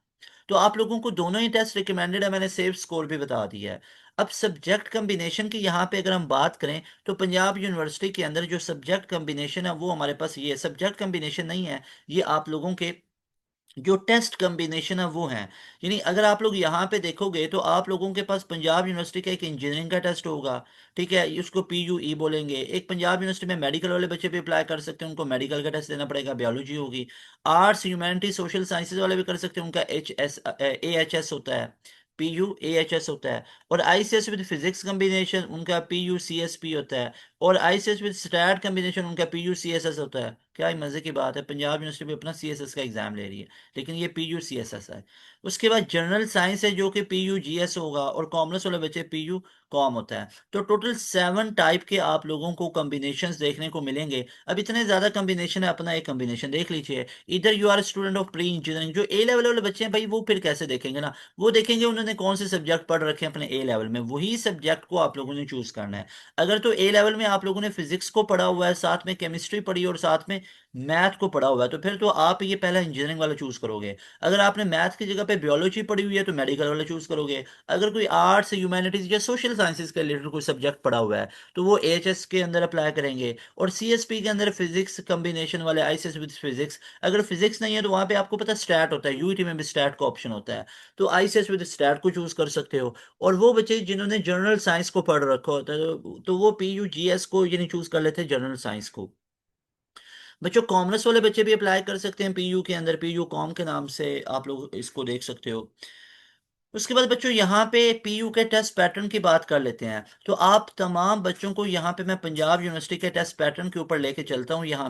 तो आप लोगों को दोनों ही टेस्ट रिकमेंडेड है, मैंने सेफ स्कोर भी बता दिया है। अब सब्जेक्ट कम्बिनेशन की यहाँ पे अगर हम बात करें तो पंजाब यूनिवर्सिटी के अंदर जो सब्जेक्ट कम्बिनेशन है वो हमारे पास ये सब्जेक्ट कम्बिनेशन नहीं है, ये आप लोगों के जो टेस्ट कॉम्बिनेशन है वो है। यानी अगर आप लोग यहाँ पे देखोगे तो आप लोगों के पास पंजाब यूनिवर्सिटी का एक इंजीनियरिंग का टेस्ट होगा, ठीक है, उसको पीयूई बोलेंगे। एक पंजाब यूनिवर्सिटी में मेडिकल वाले बच्चे भी अप्लाई कर सकते हैं, उनको मेडिकल का टेस्ट देना पड़ेगा, बायोलॉजी होगी। आर्ट्स ह्यूमैनिटी सोशल साइंसेज वाले भी कर सकते हैं, उनका AHS होता है, PUAHS होता है। और आईसीएस विद फिजिक्स कम्बिनेशन उनका PUCSP होता है। और आईसीएस विद स्टैट कम्बिनेशन उनका PUCSS होता है। क्या ही मजे की बात है, पंजाब यूनिवर्सिटी भी अपना CSS का एग्जाम ले रही है, लेकिन ये PUCSS है। उसके बाद जनरल साइंस है जो कि PUGS होगा, और कॉमर्स वाले बच्चे PU कॉम होता है। तो टोटल 7 टाइप के आप लोगों को कॉम्बिनेशंस देखने को मिलेंगे। अब इतने ज्यादा कॉम्बिनेशन है, अपना एक कॉम्बिनेशन देख लीजिए। इधर you are student of pre engineering, जो ए लेवल वाले बच्चे हैं भाई वो फिर कैसे देखेंगे ना, वो देखेंगे उन्होंने कौन से सब्जेक्ट पढ़ रखे हैं अपने ए लेवल में, वही सब्जेक्ट को आप लोगों ने चूज करना है। अगर तो ए लेवल में आप लोगों ने फिजिक्स को पढ़ा हुआ है, साथ में केमिस्ट्री पढ़ी और साथ में मैथ को पढ़ा हुआ है, तो फिर तो आप ये पहला इंजीनियरिंग वाला चूज करोगे। अगर आपने मैथ की जगह पे बायोलॉजी पढ़ी हुई है तो मेडिकल वाला चूज करोगे। अगर कोई आर्ट्स ह्यूमैनिटीज या सोशल साइंसेज के रिलेटेड कोई सब्जेक्ट पढ़ा हुआ है तो वो AHS के अंदर अप्लाई करेंगे। और CSP के अंदर फिजिक्स कॉम्बिनेशन वाले आईसीएस विद फिजिक्स, अगर फिजिक्स नहीं है तो वहां पे आपको पता स्टैट होता है, यूईटी में भी स्टैट का ऑप्शन होता है, तो आईसीएस विद स्टैट को चूज कर सकते हो। और वो बच्चे जिन्होंने जनरल साइंस को पढ़ रखा होता है तो वो PUGS को यानी चूज कर लेते हैं, जनरल साइंस को। बच्चों कॉमर्स वाले बच्चे भी अप्लाई कर सकते हैं पीयू के अंदर, PU कॉम के नाम से आप लोग इसको देख सकते हो। उसके बाद बच्चों यहाँ पे पीयू के टेस्ट पैटर्न की बात कर लेते हैं। तो आप तमाम बच्चों को यहाँ पे मैं पंजाब यूनिवर्सिटी के टेस्ट पैटर्न के ऊपर लेके चलता हूँ। यहाँ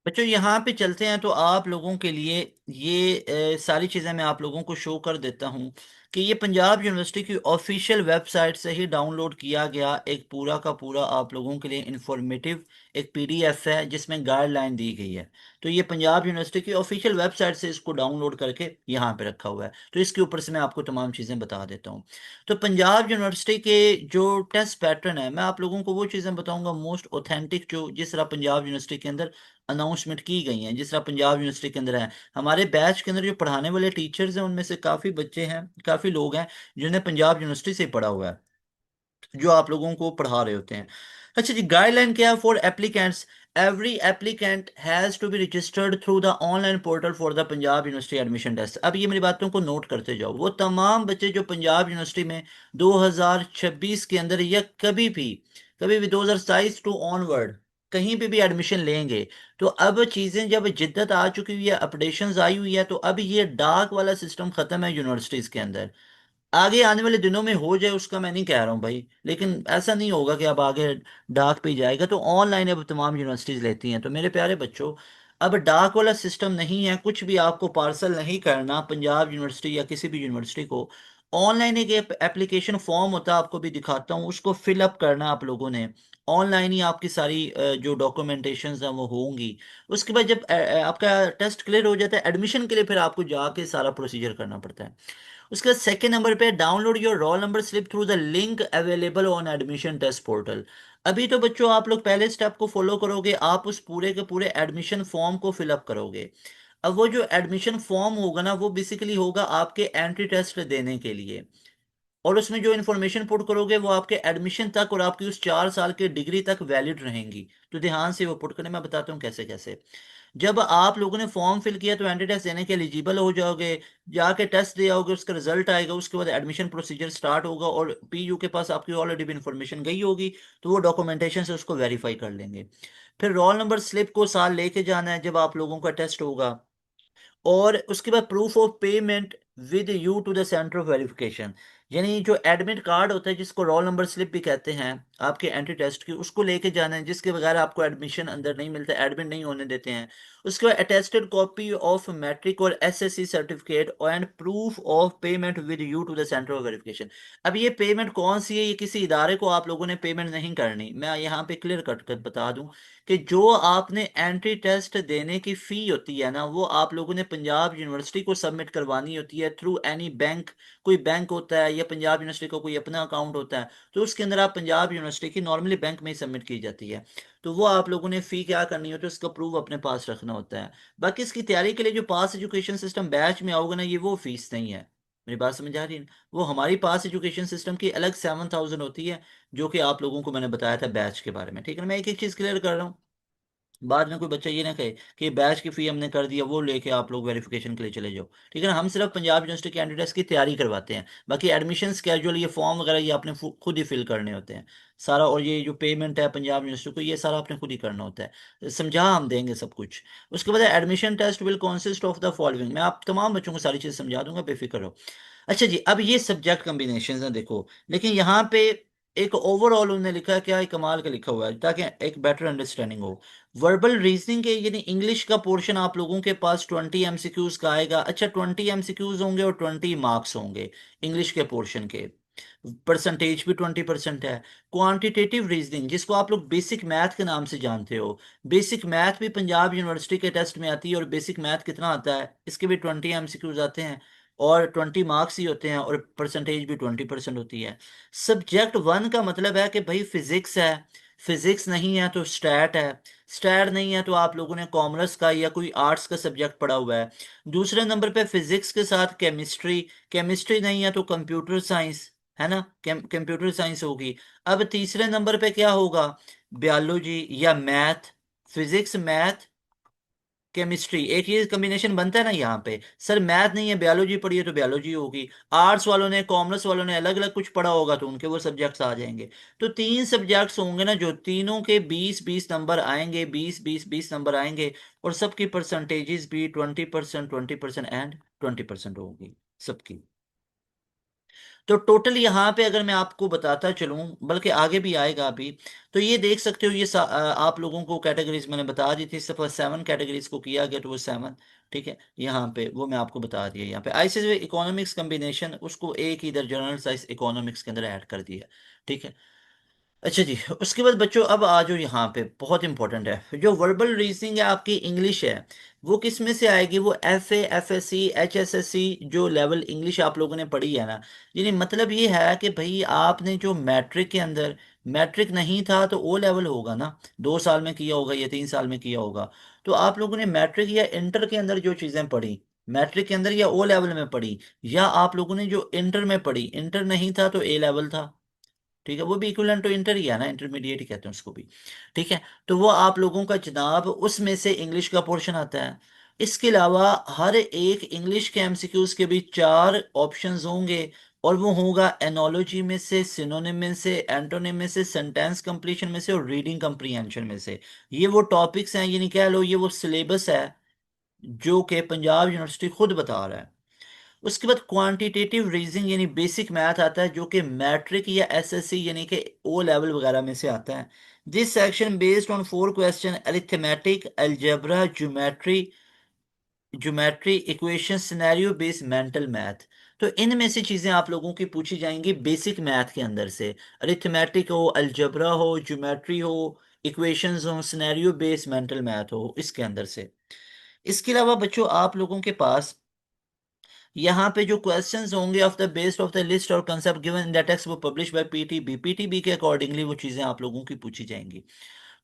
बच्चों यहाँ पे चलते हैं तो आप लोगों के लिए ये सारी चीज़ें मैं आप लोगों को शो कर देता हूँ कि ये पंजाब यूनिवर्सिटी की ऑफिशियल वेबसाइट से ही डाउनलोड किया गया एक पूरा का पूरा आप लोगों के लिए इंफॉर्मेटिव एक पीडीएफ है जिसमें गाइडलाइन दी गई है। तो ये पंजाब यूनिवर्सिटी की ऑफिशियल वेबसाइट से इसको डाउनलोड करके यहाँ पे रखा हुआ है। तो इसके ऊपर से मैं आपको तमाम चीज़ें बता देता हूँ। तो पंजाब यूनिवर्सिटी के जो टेस्ट पैटर्न है, मैं आप लोगों को वो चीज़ें बताऊंगा मोस्ट ऑथेंटिक, जो जिस तरह पंजाब यूनिवर्सिटी के अंदर अनाउंसमेंट की गई हैं, जिस तरह पंजाब यूनिवर्सिटी के अंदर है। हमारे बैच के अंदर जो पढ़ाने वाले टीचर्स हैं उनमें से काफ़ी बच्चे हैं, काफ़ी लोग हैं जिन्हें पंजाब यूनिवर्सिटी से पढ़ा हुआ है, जो आप लोगों को पढ़ा रहे होते हैं। अच्छा जी, गाइडलाइन क्या है for applicants? Every applicant has to be registered through the online portal for the Punjab University admission test. अब ये मेरी बातों को नोट करते जाओ। वो तमाम बच्चे जो पंजाब यूनिवर्सिटी में 2026 के अंदर या कभी भी 2027 टू ऑनवर्ड कहीं पे भी एडमिशन लेंगे, तो अब चीज़ें जब जिद्दत आ चुकी हुई है, अपडेशंस आई हुई है, तो अब ये डाक वाला सिस्टम ख़त्म है यूनिवर्सिटीज़ के अंदर। आगे आने वाले दिनों में हो जाए उसका मैं नहीं कह रहा हूँ भाई, लेकिन ऐसा नहीं होगा कि अब आगे डाक पे ही जाएगा। तो ऑनलाइन अब तमाम यूनिवर्सिटीज लेती हैं। तो मेरे प्यारे बच्चों, अब डाक वाला सिस्टम नहीं है, कुछ भी आपको पार्सल नहीं करना पंजाब यूनिवर्सिटी या किसी भी यूनिवर्सिटी को। ऑनलाइन एक एप्लीकेशन फॉर्म होता है, आपको भी दिखाता हूँ, उसको फिलअप करना आप लोगों ने। ऑनलाइन ही आपकी सारी जो डॉक्यूमेंटेशन हैं वो होंगी। उसके बाद जब आपका टेस्ट क्लियर हो जाता है, एडमिशन के लिए फिर आपको जाके सारा प्रोसीजर करना पड़ता है। उसके बाद सेकेंड नंबर पे, download your roll number slip through the link available on admission test portal. अभी तो बच्चों आप लोग पहले स्टेप को फॉलो करोगे, आप उस पूरे के पूरे एडमिशन फॉर्म को फिलअप करोगे। अब वो जो एडमिशन फॉर्म होगा ना, वो बेसिकली होगा आपके एंट्री टेस्ट देने के लिए। और उसमें जो इन्फॉर्मेशन पुट करोगे वो आपके एडमिशन तक और आपकी उस 4 साल के डिग्री तक वैलिड रहेंगी। तो ध्यान से वो पुट करने, मैं बताता हूँ कैसे कैसे। जब आप लोगों ने फॉर्म फिल किया तो एंट्री टेस्ट देने के एलिजिबल हो जाओगे, जाके टेस्ट दे आओगे, उसका रिजल्ट आएगा, उसके बाद एडमिशन प्रोसीजर स्टार्ट होगा और पीयू के पास आपकी ऑलरेडी भी इन्फॉर्मेशन गई होगी, तो वो डॉक्यूमेंटेशन से उसको वेरीफाई कर लेंगे। फिर रोल नंबर स्लिप को साथ लेके जाना है जब आप लोगों का टेस्ट होगा। और उसके बाद proof of payment with you to the centre of verification, यानी जो एडमिट कार्ड होता है जिसको रोल नंबर स्लिप भी कहते हैं आपके एंट्री टेस्ट की, उसको लेके जाना है, जिसके बगैर आपको एडमिशन अंदर नहीं मिलता, एडमिट नहीं होने देते हैं। उसके बाद अटेस्टेड कॉपी ऑफ मैट्रिक और SSC certificate and proof of payment with you to the centre of verification. अब ये पेमेंट कौन सी है? ये किसी इदारे को आप लोगों ने पेमेंट नहीं करनी, मैं यहाँ पे क्लियर कट कर बता दूं कि जो आपने एंट्री टेस्ट देने की फी होती है ना, वो आप लोगों ने पंजाब यूनिवर्सिटी को सबमिट करवानी होती है थ्रू एनी बैंक। कोई बैंक होता है या पंजाब यूनिवर्सिटी का कोई अपना अकाउंट होता है, तो उसके अंदर आप पंजाब यूनिवर्सिटी की नॉर्मली बैंक में ही सबमिट की जाती है। तो वो आप लोगों ने फी क्या करनी होती है, उसका प्रूफ अपने पास रखना होता है। बाकी इसकी तैयारी के लिए जो पास एजुकेशन सिस्टम बैच में आओगे ना, ये वो फीस नहीं है। मेरी बात समझ आ रही है? वो हमारी पास एजुकेशन सिस्टम की अलग 7,000 होती है, जो कि आप लोगों को मैंने बताया था बैच के बारे में। ठीक है ना? मैं एक एक चीज क्लियर कर रहा हूँ, बाद में कोई बच्चा ये ना कहे कि बैच की फी हमने कर दिया, वो लेके आप लोग वेरिफिकेशन के लिए चले जाओ। ठीक है ना? हम सिर्फ पंजाब यूनिवर्सिटी कैंडिडेट्स की तैयारी करवाते हैं। बाकी एडमिशन स्केड्यूल, ये फॉर्म वगैरह, ये आपने खुद ही फिल करने होते हैं सारा। और ये जो पेमेंट है पंजाब यूनिवर्सिटी को, ये सारा आपने खुद ही करना होता है। समझा? हम देंगे सब कुछ। उसके बाद admission test will consist of the following. मैं आप तमाम बच्चों को सारी चीज़ समझा दूंगा, बेफिक्र हो। अच्छा जी, अब ये सब्जेक्ट कम्बिनेशन है देखो, लेकिन यहाँ पे एक ओवरऑल उन्होंने लिखा है, क्या है कमाल का लिखा हुआ है ताकि एक बेटर अंडरस्टैंडिंग हो। वर्बल रीजनिंग के यानी इंग्लिश का पोर्शन आप लोगों के पास 20 MCQs का आएगा। अच्छा, 20 MCQs होंगे और 20 मार्क्स होंगे इंग्लिश के पोर्शन के। परसेंटेज भी 20% है। क्वांटिटेटिव रीजनिंग, जिसको आप लोग बेसिक मैथ के नाम से जानते हो, बेसिक मैथ भी पंजाब यूनिवर्सिटी के टेस्ट में आती है। और बेसिक मैथ कितना आता है? इसके भी 20 MCQs आते हैं और 20 मार्क्स ही होते हैं और परसेंटेज भी 20% होती है। सब्जेक्ट वन का मतलब है कि भाई फिजिक्स है, फिजिक्स नहीं है तो स्टैट है, स्टैट नहीं है तो आप लोगों ने कॉमर्स का या कोई आर्ट्स का सब्जेक्ट पढ़ा हुआ है। दूसरे नंबर पे फिजिक्स के साथ केमिस्ट्री, केमिस्ट्री नहीं है तो कंप्यूटर साइंस, है ना? कंप्यूटर साइंस होगी। अब तीसरे नंबर पे क्या होगा? बायोलॉजी या मैथ, फिजिक्स मैथ केमिस्ट्री, एक ये कॉम्बिनेशन बनता है ना यहाँ पे। सर मैथ नहीं है, बायोलॉजी पढ़ी है तो बायोलॉजी होगी। आर्ट्स वालों ने, कॉमर्स वालों ने अलग अलग कुछ पढ़ा होगा तो उनके वो सब्जेक्ट्स आ जाएंगे। तो 3 सब्जेक्ट्स होंगे ना, जो तीनों के 20-20 नंबर आएंगे, 20-20-20 नंबर आएंगे। और सबकी परसेंटेजेस भी 20%, 20% एंड 20% होगी सबकी। तो टोटल यहाँ पे अगर मैं आपको बताता चलूं, बल्कि आगे भी आएगा अभी, तो ये देख सकते हो, आप लोगों को कैटेगरीज मैंने बता दी थी, सफर 7 कैटेगरीज को किया गया, तो वो 7, ठीक है, यहाँ पे वो मैं आपको बता दिया। यहाँ पे आईसीएस इकोनॉमिक्स कम्बिनेशन, उसको एक ही इधर जनरल साइंस इकोनॉमिक्स के अंदर ऐड कर दिया, ठीक है। अच्छा जी, उसके बाद बच्चों अब आ जाओ यहाँ पे, बहुत इंपॉर्टेंट है, जो वर्बल रीजनिंग है आपकी इंग्लिश है, वो किस में से आएगी? वो F S C H S S C जो लेवल इंग्लिश आप लोगों ने पढ़ी है ना, यानी मतलब ये है कि भाई आपने जो मैट्रिक के अंदर, मैट्रिक नहीं था तो ओ लेवल होगा ना, 2 साल में किया होगा या 3 साल में किया होगा, तो आप लोगों ने मैट्रिक या इंटर के अंदर जो चीज़ें पढ़ी, मैट्रिक के अंदर या ओ लेवल में पढ़ी, या आप लोगों ने जो इंटर में पढ़ी, इंटर नहीं था तो ए लेवल था, ठीक है, वो भी इक्विवेलेंट टू इंटर ही है ना, इंटरमीडिएट ही कहते हैं उसको भी, ठीक है। तो वो आप लोगों का जनाब उसमें से इंग्लिश का पोर्शन आता है। इसके अलावा हर एक इंग्लिश के एमसीक्यूज के भी 4 ऑप्शंस होंगे, और वो होगा एनोलॉजी में से, सिनोनिम में से, एंटोनिम में से, सेंटेंस कंप्लीशन में से, और रीडिंग कंप्रीहेंशन में से। ये वो टॉपिक्स हैं, यानी कह लो ये वो सिलेबस है जो कि पंजाब यूनिवर्सिटी खुद बता रहा है। उसके बाद क्वांटिटेटिव रीजनिंग यानी बेसिक मैथ आता है, जो कि मैट्रिक या एसएससी यानी कि ओ लेवल वगैरह में से आता है। This section based on 4 question, arithmetic, algebra, geometry equation, scenario based mental math. तो इनमें से चीजें आप लोगों की पूछी जाएंगी बेसिक मैथ के अंदर से, अरिथमेटिक हो, अलजेब्रा हो, ज्योमेट्री हो, इक्वेशंस हो, सिनेरियो बेस्ड मेंटल मैथ हो, इसके अंदर से। इसके अलावा बच्चों आप लोगों के पास यहाँ पे जो क्वेश्चंस होंगे of the based of the list और concept given in the text वो पब्लिश बाय पीटीबी, पीटीबी के अकॉर्डिंगली वो चीज़ें आप लोगों की पूछी जाएंगी।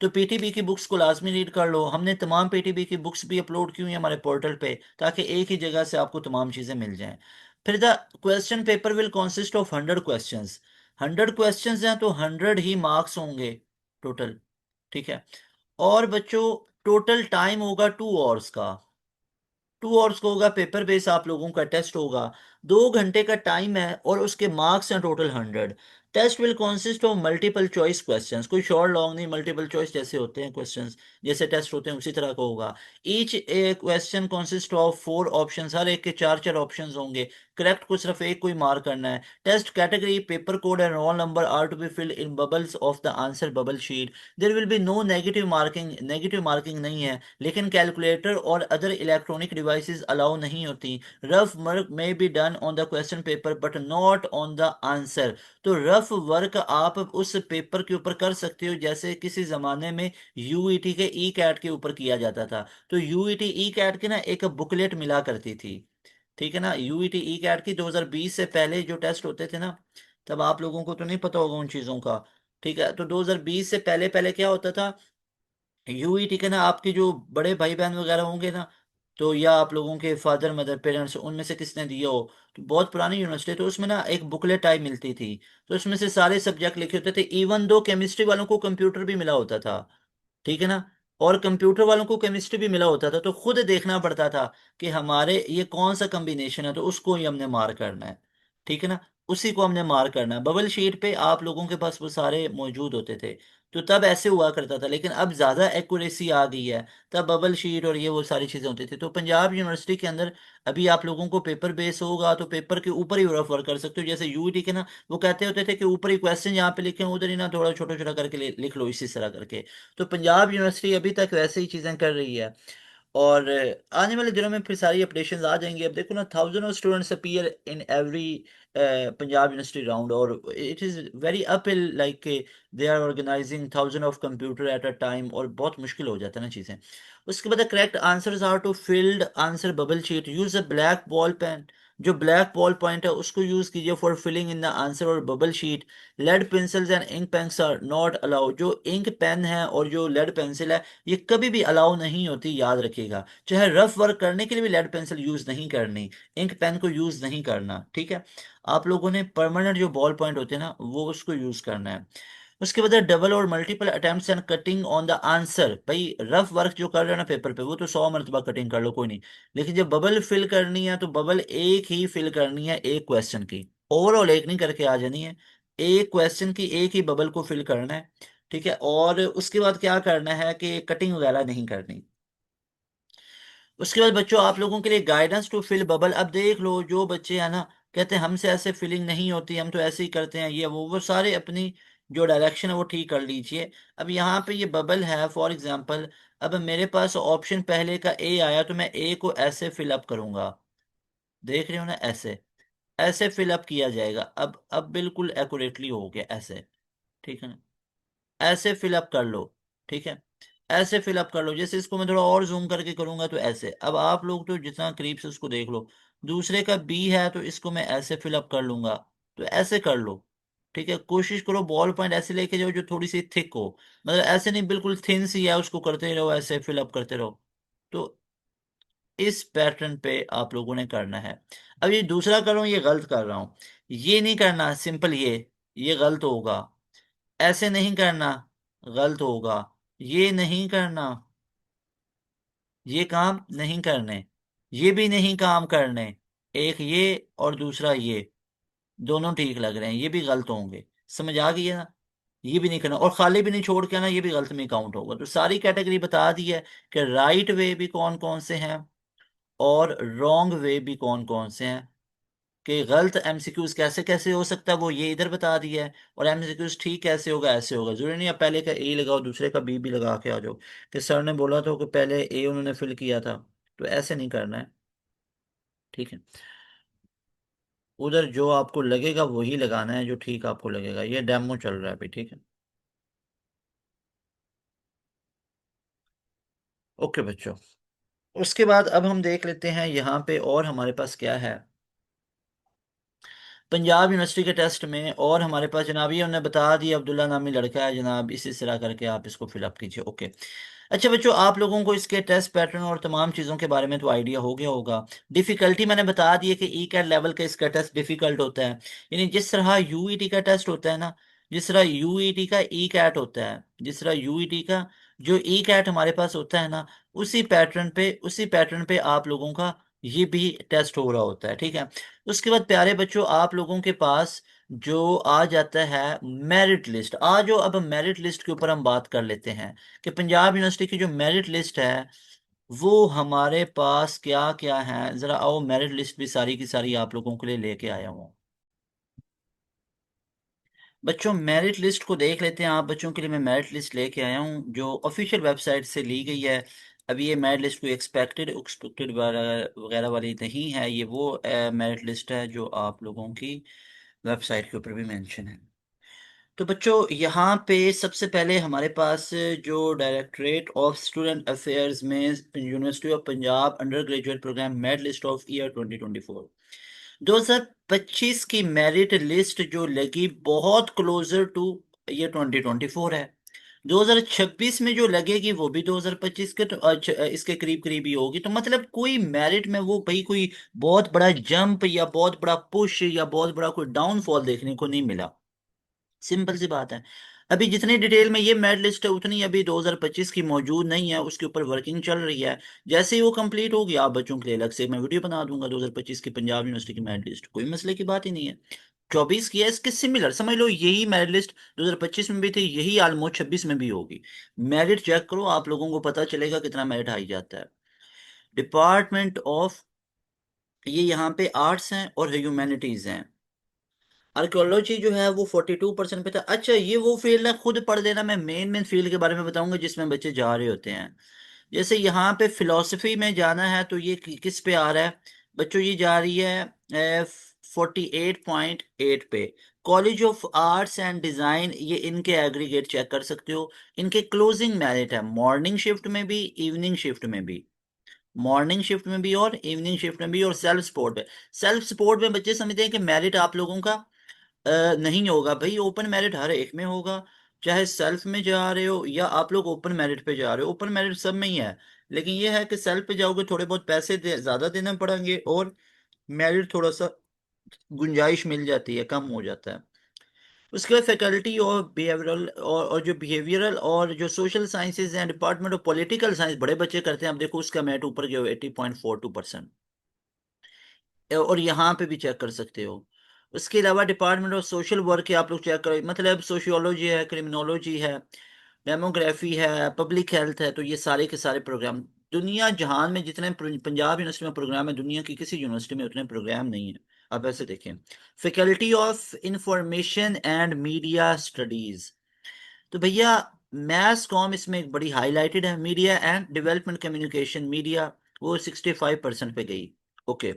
तो पीटीबी की बुक्स को लाजमी रीड कर लो, हमने तमाम पीटीबी की बुक्स भी अपलोड की हुई हैं हमारे पोर्टल पे, ताकि एक ही जगह से आपको तमाम चीज़ें मिल जाएं। फिर the question paper will consist of 100 questions, 100 questions हैं तो 100 ही मार्क्स होंगे टोटल, ठीक है। और बच्चों टोटल टाइम होगा 2 आवर्स का, 2 आवर्स का होगा पेपर बेस, आप लोगों का टेस्ट होगा, 2 घंटे का टाइम है, और उसके मार्क्स हैं total 100। Test will consist of multiple choice questions, कोई शॉर्ट लॉन्ग नहीं, मल्टीपल चॉइस जैसे होते हैं क्वेश्चंस, जैसे टेस्ट होते हैं उसी तरह का होगा। Each a question consist of 4 options, हर एक के 4 4 ऑप्शंस होंगे, करेक्ट को सिर्फ एक कोई मार्क करना है। Test category, paper code and roll number are to be filled in bubbles of the answer bubble sheet. There will be no negative marking, negative marking नहीं है, लेकिन कैलकुलेटर और अदर इलेक्ट्रॉनिक डिवाइसेस अलाउ नहीं होती। Rough work may be done on the question paper but not on the answer. तो rough work आप उस paper के ऊपर कर सकते हो, जैसे किसी जमाने में यूईटी के ई कैट के ऊपर किया जाता था। तो यूईटी ई कैट की ना एक बुकलेट मिला करती थी, ठीक है ना, यूईटी ई कैट की 2020 से पहले जो टेस्ट होते थे ना, तब आप लोगों को तो नहीं पता होगा उन चीज़ों का, ठीक है। तो 2020 से पहले पहले क्या होता था, यूई, ठीक है ना, आपके जो बड़े भाई बहन वगैरह होंगे ना, तो या आप लोगों के फादर मदर पेरेंट्स उनमें से किसने दिया हो, तो बहुत पुरानी यूनिवर्सिटी, तो उसमें ना एक बुकलेट टाइप मिलती थी, तो उसमें से सारे सब्जेक्ट लिखे होते थे, इवन दो केमिस्ट्री वालों को कंप्यूटर भी मिला होता था, ठीक है ना, और कंप्यूटर वालों को केमिस्ट्री भी मिला होता था, तो खुद देखना पड़ता था कि हमारे ये कौन सा कॉम्बिनेशन है, तो उसको ही हमने मार करना है, ठीक है ना, उसी को हमने मार करना है। बबल शीट पे आप लोगों के पास वो सारे मौजूद होते थे, तो तब ऐसे हुआ करता था, लेकिन अब ज़्यादा एक्यूरेसी आ गई है, तब बबल शीट और ये वो सारी चीज़ें होती थी। तो पंजाब यूनिवर्सिटी के अंदर अभी आप लोगों को पेपर बेस होगा, तो पेपर के ऊपर ही रफ वर्क कर सकते हो, जैसे यूईटी के ना वो कहते होते थे कि ऊपर ही क्वेश्चन यहाँ पे लिखे हैं, उधर ही ना थोड़ा छोटा छोटा करके लिख लो, इसी तरह करके। तो पंजाब यूनिवर्सिटी अभी तक वैसे ही चीज़ें कर रही है, और आने वाले दिनों में फिर सारी अपडेशन आ जाएंगी। अब देखो ना, thousand of students appear in every Punjab university round, और it is very uphill, like they are organizing thousand of computer at a time, और बहुत मुश्किल हो जाता है ना चीज़ें। उसके बाद correct answers are to filled answer bubble sheet, use a black ball pen, जो ब्लैक बॉल पॉइंट है उसको यूज कीजिए for filling in the answer और bubble sheet. Lead pencils and ink pens are not allowed, जो ink pen है और जो lead pencil है ये कभी भी अलाउ नहीं होती, याद रखिएगा। चाहे रफ वर्क करने के लिए भी लेड पेंसिल यूज नहीं करनी, इंक पेन को यूज नहीं करना, ठीक है। आप लोगों ने परमानेंट जो बॉल पॉइंट होते हैं ना, वो उसको यूज करना है। उसके बाद डबल और multiple attempts and cutting on the answer, भाई रफ वर्क जो कर रहे हो ना पेपर पे, वो तो 100 मरतबा कटिंग कर लो, कोई नहीं, लेकिन जब बबल फिल करनी है तो बबल एक ही फिल करनी है, एक क्वेश्चन की, ओवरऑल एक नहीं करके आ जानी है, एक क्वेश्चन की एक ही बबल को फिल करना है, ठीक है। और उसके बाद क्या करना है कि कटिंग वगैरह नहीं करनी। उसके बाद बच्चों आप लोगों के लिए गाइडेंस टू फिल बबल, अब देख लो जो बच्चे हैं ना कहते हैं हमसे ऐसे फीलिंग नहीं होती, हम तो ऐसे ही करते हैं, ये वो सारे अपनी जो डायरेक्शन है वो ठीक कर लीजिए। अब यहाँ पे ये बबल है फॉर एग्जांपल, अब मेरे पास ऑप्शन पहले का ए आया तो मैं ए को ऐसे फिलअप करूंगा, देख रहे हो ना, ऐसे ऐसे फिलअप किया जाएगा। अब बिल्कुल एक्यूरेटली हो गया ऐसे, ठीक है ना, ऐसे फिलअप कर लो, ठीक है, ऐसे फिलअप कर लो। जैसे इसको मैं थोड़ा और जूम करके करूंगा तो ऐसे, अब आप लोग तो जितना करीब से उसको देख लो, दूसरे का बी है तो इसको मैं ऐसे फिलअप कर लूंगा, तो ऐसे कर लो, ठीक है। कोशिश करो बॉल पॉइंट ऐसे लेके जाओ जो थोड़ी सी थिक हो, मतलब ऐसे नहीं बिल्कुल थिन सी है, उसको करते रहो, ऐसे फिलअप करते रहो। तो इस पैटर्न पे आप लोगों ने करना है। अब ये दूसरा कर रहा हूँ, ये गलत कर रहा हूँ, ये नहीं करना, सिंपल ये गलत होगा। ऐसे नहीं करना, गलत होगा। ये नहीं करना, ये काम नहीं करने, ये भी नहीं काम करने, एक ये और दूसरा ये, दोनों ठीक लग रहे हैं, ये भी गलत होंगे। समझ आ गई है ना, ये भी नहीं करना और खाली भी नहीं छोड़ के ना, ये भी गलत में काउंट होगा। तो सारी कैटेगरी बता दी है कि राइट वे भी कौन कौन से हैं और रॉन्ग वे भी कौन कौन से हैं, कि गलत एमसीक्यूज कैसे कैसे हो सकता है वो ये इधर बता दिया है, और एमसीक्यूज ठीक कैसे होगा, ऐसे होगा। जरूरी नहीं आप पहले का ए लगाओ दूसरे का बी भी लगा के आ जाओ, कि सर ने बोला था कि पहले ए उन्होंने फिल किया था, तो ऐसे नहीं करना है, ठीक है। उधर जो आपको लगेगा वही लगाना है, जो ठीक आपको लगेगा। ये डेमो चल रहा है अभी, ठीक है। ओके बच्चों, उसके बाद अब हम देख लेते हैं यहाँ पे और हमारे पास क्या है। पंजाब यूनिवर्सिटी के टेस्ट में और हमारे पास जनाब, ये उन्होंने बता दिया, अब्दुल्ला नामी लड़का है जनाब, इस तरह करके आप इसको फिलअप कीजिए, ओके। अच्छा बच्चों, आप लोगों को इसके टेस्ट पैटर्न और तमाम चीज़ों के बारे में तो आइडिया हो गया होगा। डिफ़िकल्टी मैंने बता दी है कि ई कैट लेवल का इसका टेस्ट डिफ़िकल्ट होता है, यानी जिस तरह यूईटी का टेस्ट होता है ना, जिस तरह यूईटी का ई कैट होता है, जिस तरह यूईटी का जो ई कैट हमारे पास होता है ना, उसी पैटर्न पे आप लोगों का ये भी टेस्ट हो रहा होता है, ठीक है। उसके बाद प्यारे बच्चों, आप लोगों के पास जो आ जाता है मेरिट लिस्ट, आ जो अब मेरिट लिस्ट के ऊपर हम बात कर लेते हैं कि पंजाब यूनिवर्सिटी की जो मेरिट लिस्ट है वो हमारे पास क्या क्या है। जरा आओ, मेरिट लिस्ट भी सारी की सारी आप लोगों के लिए लेके आया हूँ। बच्चों मेरिट लिस्ट को देख लेते हैं, आप बच्चों के लिए मैं मेरिट लिस्ट लेके आया हूँ जो ऑफिशियल वेबसाइट से ली गई है। अभी ये मेरिट लिस्ट कोई एक्सपेक्टेड एक्सपेक्टेड वगैरह वाली नहीं है, ये वो मेरिट लिस्ट है जो आप लोगों की वेबसाइट के ऊपर भी मेंशन है। तो बच्चों यहाँ पे सबसे पहले हमारे पास जो डायरेक्टरेट ऑफ स्टूडेंट अफेयर्स में university of Punjab undergraduate programme merit list of year 2024, 2025 की मेरिट लिस्ट जो लगी बहुत क्लोजर टू ये 2024 है। 2026 में जो लगेगी वो भी 2025 के तो इसके करीब करीब ही होगी। तो मतलब कोई मेरिट में वो भाई कोई बहुत बड़ा जंप या बहुत बड़ा पुश या बहुत बड़ा कोई डाउनफॉल देखने को नहीं मिला। सिंपल सी बात है। अभी जितनी डिटेल में ये मेरिट लिस्ट है उतनी अभी 2025 की मौजूद नहीं है, उसके ऊपर वर्किंग चल रही है। जैसे ही वो कंप्लीट होगी आप बच्चों के लिए अलग से मैं वीडियो बना दूंगा 2025 की पंजाब यूनिवर्सिटी की मेरिट लिस्ट, कोई मसले की बात ही नहीं है। 24 की है, इसके सिमिलर समझ लो, यही मेरिट लिस्ट 2025 में भी थी, यही ऑलमोस्ट 26 में भी होगी। मेरिट चेक करो, आप लोगों को पता चलेगा कितना मेरिट आई जाता है। डिपार्टमेंट ऑफ, ये यहाँ पे आर्ट्स हैं और ह्यूमैनिटीज हैं। आर्कियोलॉजी जो है वो 42% पे था। अच्छा ये वो फील्ड है, खुद पढ़ लेना, मैं मेन मेन फील्ड के बारे में बताऊंगा जिसमें बच्चे जा रहे होते हैं। जैसे यहाँ पे फिलोसफी में जाना है तो ये किस पे आ रहा है बच्चों, ये जा रही है 48.8 पे। College of arts and design, ये इनके एग्रीगेट चेक कर सकते हो। इनके क्लोजिंग मेरिट है मॉर्निंग शिफ्ट में भी, इवनिंग शिफ्ट में भी, मॉर्निंग शिफ्ट में भी और इवनिंग शिफ्ट में भी, और सेल्फ सपोर्ट में। सेल्फ सपोर्ट में बच्चे समझते हैं कि मेरिट आप लोगों का नहीं होगा। भाई ओपन मेरिट हर एक में होगा, चाहे सेल्फ में जा रहे हो या आप लोग ओपन मेरिट पे जा रहे हो, ओपन मेरिट सब में ही है। लेकिन ये है कि सेल्फ पे जाओगे थोड़े बहुत पैसे ज्यादा देने पड़ेंगे, और मेरिट थोड़ा सा गुंजाइश मिल जाती है, कम हो जाता है। उसके बाद फैकल्टी और बिहेवियरल और जो बिहेवियरल और जो सोशल साइंसेज हैं, डिपार्टमेंट ऑफ पॉलिटिकल साइंस बड़े बच्चे करते हैं। अब देखो उसका मेरिट ऊपर गया 80.42%, और यहाँ पे भी चेक कर सकते हो। उसके अलावा डिपार्टमेंट ऑफ सोशल वर्क के आप लोग चेक करो, मतलब सोशियोलॉजी है, क्रिमिनोलॉजी है, डेमोग्राफी है, पब्लिक हेल्थ है, तो ये सारे के सारे प्रोग्राम दुनिया जहान में जितने पंजाब यूनिवर्सिटी में प्रोग्राम है, दुनिया की किसी यूनिवर्सिटी में उतने प्रोग्राम नहीं है। आप ऐसे देखें, faculty of information and media studies, तो भैया मैथ्स कॉम इसमें एक बड़ी हाईलाइटेड है। Media and development communication media, वो 65% पे गई। ओके।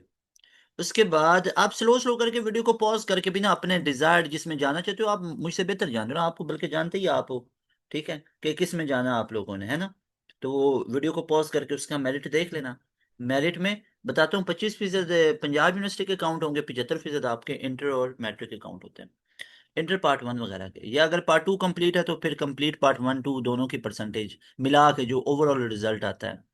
उसके बाद आप स्लो स्लो करके वीडियो को पॉज करके भी ना अपने डिजायर्ड जिसमें जाना चाहते हो, आप मुझसे बेहतर जान रहे हो, आपको बल्कि जानते ही आप हो, ठीक है, कि किस में जाना आप लोगों ने, है ना। तो वो वीडियो को पॉज करके उसका मेरिट देख लेना। मेरिट में बताता हूँ, 25% पंजाब यूनिवर्सिटी के काउंट होंगे, 75% आपके इंटर और मैट्रिक के काउंट होते हैं। इंटर पार्ट वन वगैरह के, या अगर पार्ट टू कंप्लीट है तो फिर कंप्लीट पार्ट वन टू दोनों की परसेंटेज मिला के जो ओवरऑल रिजल्ट आता है।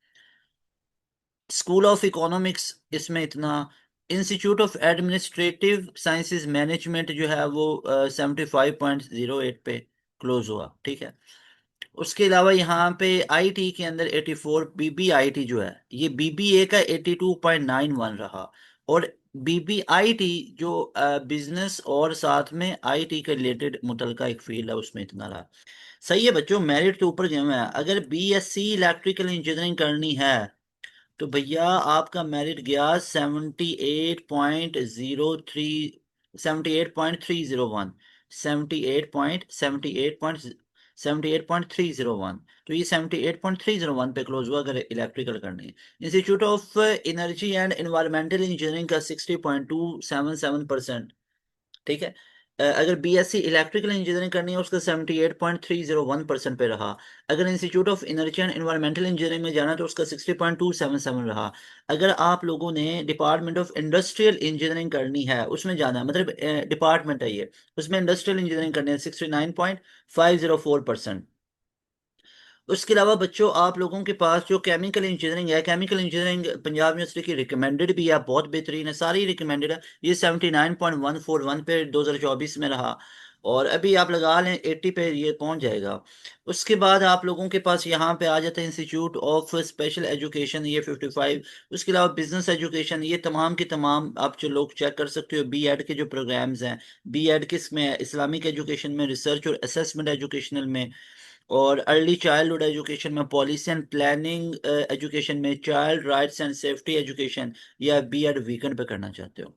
स्कूल ऑफ इकोनॉमिक्स इसमें इतना। Institute of administrative sciences management जो है वो 75.08 पे क्लोज हुआ, ठीक है। उसके अलावा यहाँ पे आईटी के अंदर 84, बीबीआईटी जो है ये बीबीए का 82.91 रहा। और बीबीआईटी जो बिजनेस और साथ में आईटी के रिलेटेड मुतलका एक फील्ड है, उसमें इतना रहा। सही है बच्चों, मेरिट के ऊपर गए हुए हैं। अगर बीएससी इलेक्ट्रिकल इंजीनियरिंग करनी है तो भैया आपका मेरिट गया 78.03, 78.301, तो ये 78.301 पे क्लोज हुआ अगर इलेक्ट्रिकल करनी है। Institute of energy and environmental engineering का 60.277%, ठीक है। अगर बीएससी इलेक्ट्रिकल इंजीनियरिंग करनी है उसका 78.301% पे रहा। अगर institute of energy and environmental engineering में जाना तो उसका 60.277 रहा। अगर आप लोगों ने डिपार्टमेंट ऑफ इंडस्ट्रियल इंजीनियरिंग करनी है उसमें जाना है, मतलब डिपार्टमेंट है ये, उसमें इंडस्ट्रियल इंजीनियरिंग करनी है, 69.504%। उसके अलावा बच्चों आप लोगों के पास जो केमिकल इंजीनियरिंग है, केमिकल इंजीनियरिंग पंजाब यूनिवर्सिटी की रिकमेंडेड भी है, बहुत बेहतरीन है, सारी रिकमेंडेड है। ये 79.141 पे 2024 में रहा, और अभी आप लगा लें 80 पे ये पहुंच जाएगा। उसके बाद आप लोगों के पास यहाँ पे आ जाता है इंस्टीट्यूट ऑफ स्पेशल एजुकेशन, ये 55। उसके अलावा बिजनेस एजुकेशन, ये तमाम के तमाम आप जो लोग चेक कर सकते हो। बी एड के जो प्रोग्राम्स हैं, बी एड किस में है, इस्लामिक एजुकेशन में, रिसर्च और असेसमेंट एजुकेशनल में, और अर्ली चाइल्डहुड एजुकेशन में, पॉलिसी एंड प्लानिंग एजुकेशन में, child rights and safety education, या बीएड वीकेंड पे करना चाहते हो।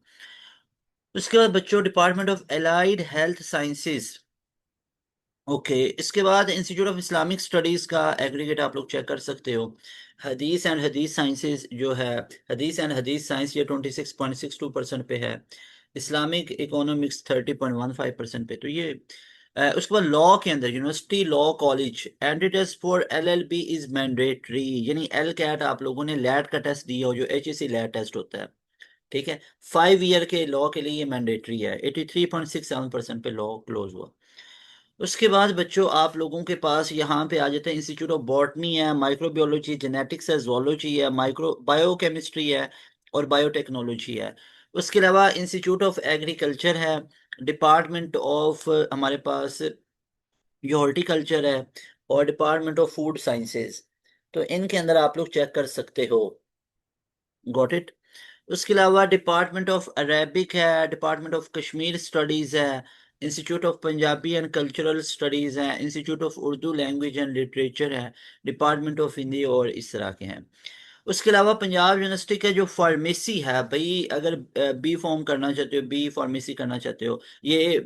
उसके बाद बच्चों department of allied health sciences. Okay. इसके बाद इंस्टीट्यूट ऑफ इस्लामिक स्टडीज का एग्रीगेट आप लोग चेक कर सकते हो। हदीस एंड हदीस साइंसेज जो है, हदीस एंड हदीस साइंस ये 26.62% पे है। इस्लामिक इकोनॉमिक्स 30.15% पे, तो ये उसके बाद लॉ के अंदर university law college entry for LLB is mandatory, यानी एल कैट आप लोगों ने लैट का टेस्ट दिया हो, जो एचएससी लैट टेस्ट होता है, ठीक है। 5 ईयर के लॉ के लिए ये मैंडेटरी है। 83.67% पे लॉ क्लोज हुआ। उसके बाद बच्चों आप लोगों के पास यहाँ पे आ जाते हैं इंस्टीट्यूट ऑफ बॉटनी है, माइक्रोबायोलॉजी, जेनेटिक्स है, जोलॉजी है, माइक्रो बायोकेमिस्ट्री है, और बायोटेक्नोलॉजी है। उसके अलावा इंस्टीट्यूट ऑफ एग्रीकल्चर है, डिपार्टमेंट ऑफ हमारे पास ये हॉर्टिकल्चर है, और डिपार्टमेंट ऑफ फूड साइंसेज। तो इनके अंदर आप लोग चेक कर सकते हो। Got it. उसके अलावा डिपार्टमेंट ऑफ अरेबिक है, डिपार्टमेंट ऑफ कश्मीर स्टडीज है, institute of Punjabi and cultural studies है, institute of Urdu language and literature है, डिपार्टमेंट ऑफ हिंदी, और इस तरह के हैं। उसके अलावा पंजाब यूनिवर्सिटी का जो फार्मेसी है भाई, अगर बी फॉर्म करना चाहते हो, बी फार्मेसी करना चाहते हो, ये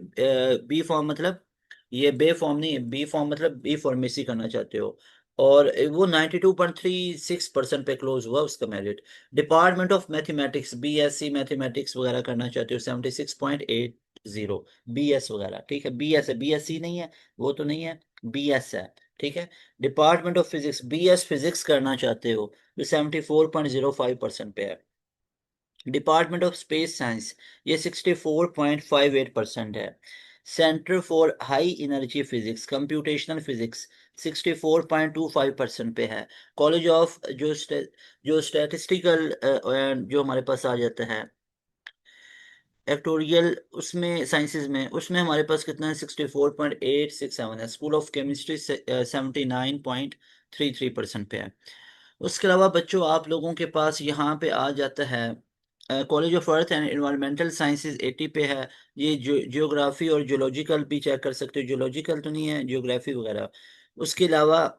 बी फॉर्म मतलब, ये बे फॉर्म नहीं है, बी फॉर्म मतलब बी फार्मेसी करना चाहते हो, और वो 92.36% पे क्लोज हुआ उसका merit. Department of mathematics, BSc mathematics वगैरह करना चाहते हो, 76.80, बीएस वगैरह, ठीक है, बीएस है, बीएससी नहीं है, वो तो नहीं है, बीएस है, ठीक है। Department of physics, BS physics करना चाहते हो जो 74.05% पे है। डिपार्टमेंट ऑफ स्पेस साइंस ये 64.58% है। Centre for high energy physics computational physics 64.25% पे है। कॉलेज ऑफ जो स्टैटिस्टिकल जो हमारे पास आ जाता है एक्टोरियल, उसमें साइंसेज में, उसमें हमारे पास कितना है, 64.867 है। स्कूल ऑफ केमिस्ट्री 79.33% पे है। उसके अलावा बच्चों आप लोगों के पास यहाँ पे आ जाता है college of earth and environmental sciences 80 पे है। ये जियोग्राफी और जियोलॉजिकल भी चेक कर सकते हो, जियोलॉजिकल तो नहीं है, जियोग्राफी वगैरह। उसके अलावा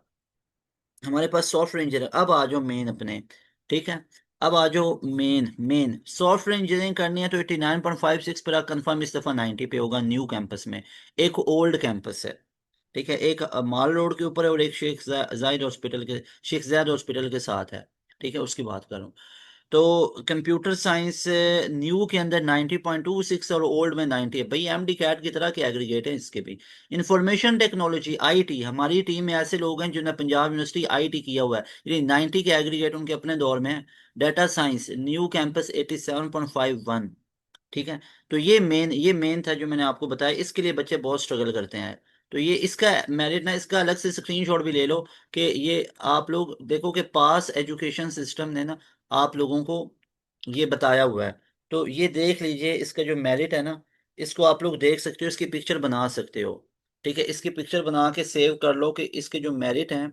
हमारे पास सॉफ्टवेयर इंजीनियर, अब आ जाओ मेन अपने, ठीक है। अब आ जाओ मेन मेन सॉफ्टवेयर इंजीनियरिंग करनी है तो 89.56 पर कंफर्म, इस दफा 90 पे होगा न्यू कैंपस में। एक ओल्ड कैंपस है, ठीक है, एक माल रोड के ऊपर है और एक जायद हॉस्पिटल के, शेख जायद हॉस्पिटल के साथ है, ठीक है, उसकी बात कर रहा हूँ। तो कंप्यूटर साइंस न्यू के अंदर 90.26 और ओल्ड में 90 है भाई, एमडी कैट की तरह के एग्रीगेट हैं इसके भी। इंफॉर्मेशन टेक्नोलॉजी आईटी, हमारी टीम में ऐसे लोग हैं जिन्होंने पंजाब यूनिवर्सिटी आईटी किया हुआ है, यानी 90 के एग्रीगेट उनके अपने दौर में है। डाटा साइंस न्यू कैंपस 87.51, ठीक है। तो ये मेन था जो मैंने आपको बताया, इसके लिए बच्चे बहुत स्ट्रगल करते हैं। तो ये इसका मेरिट ना, इसका अलग से स्क्रीनशॉट भी ले लो कि ये आप लोग देखो कि पास एजुकेशन सिस्टम ने ना आप लोगों को ये बताया हुआ है। तो ये देख लीजिए इसका जो मेरिट है ना, इसको आप लोग देख सकते हो, इसकी पिक्चर बना सकते हो, ठीक है। इसकी पिक्चर बना के सेव कर लो कि इसके जो मेरिट हैं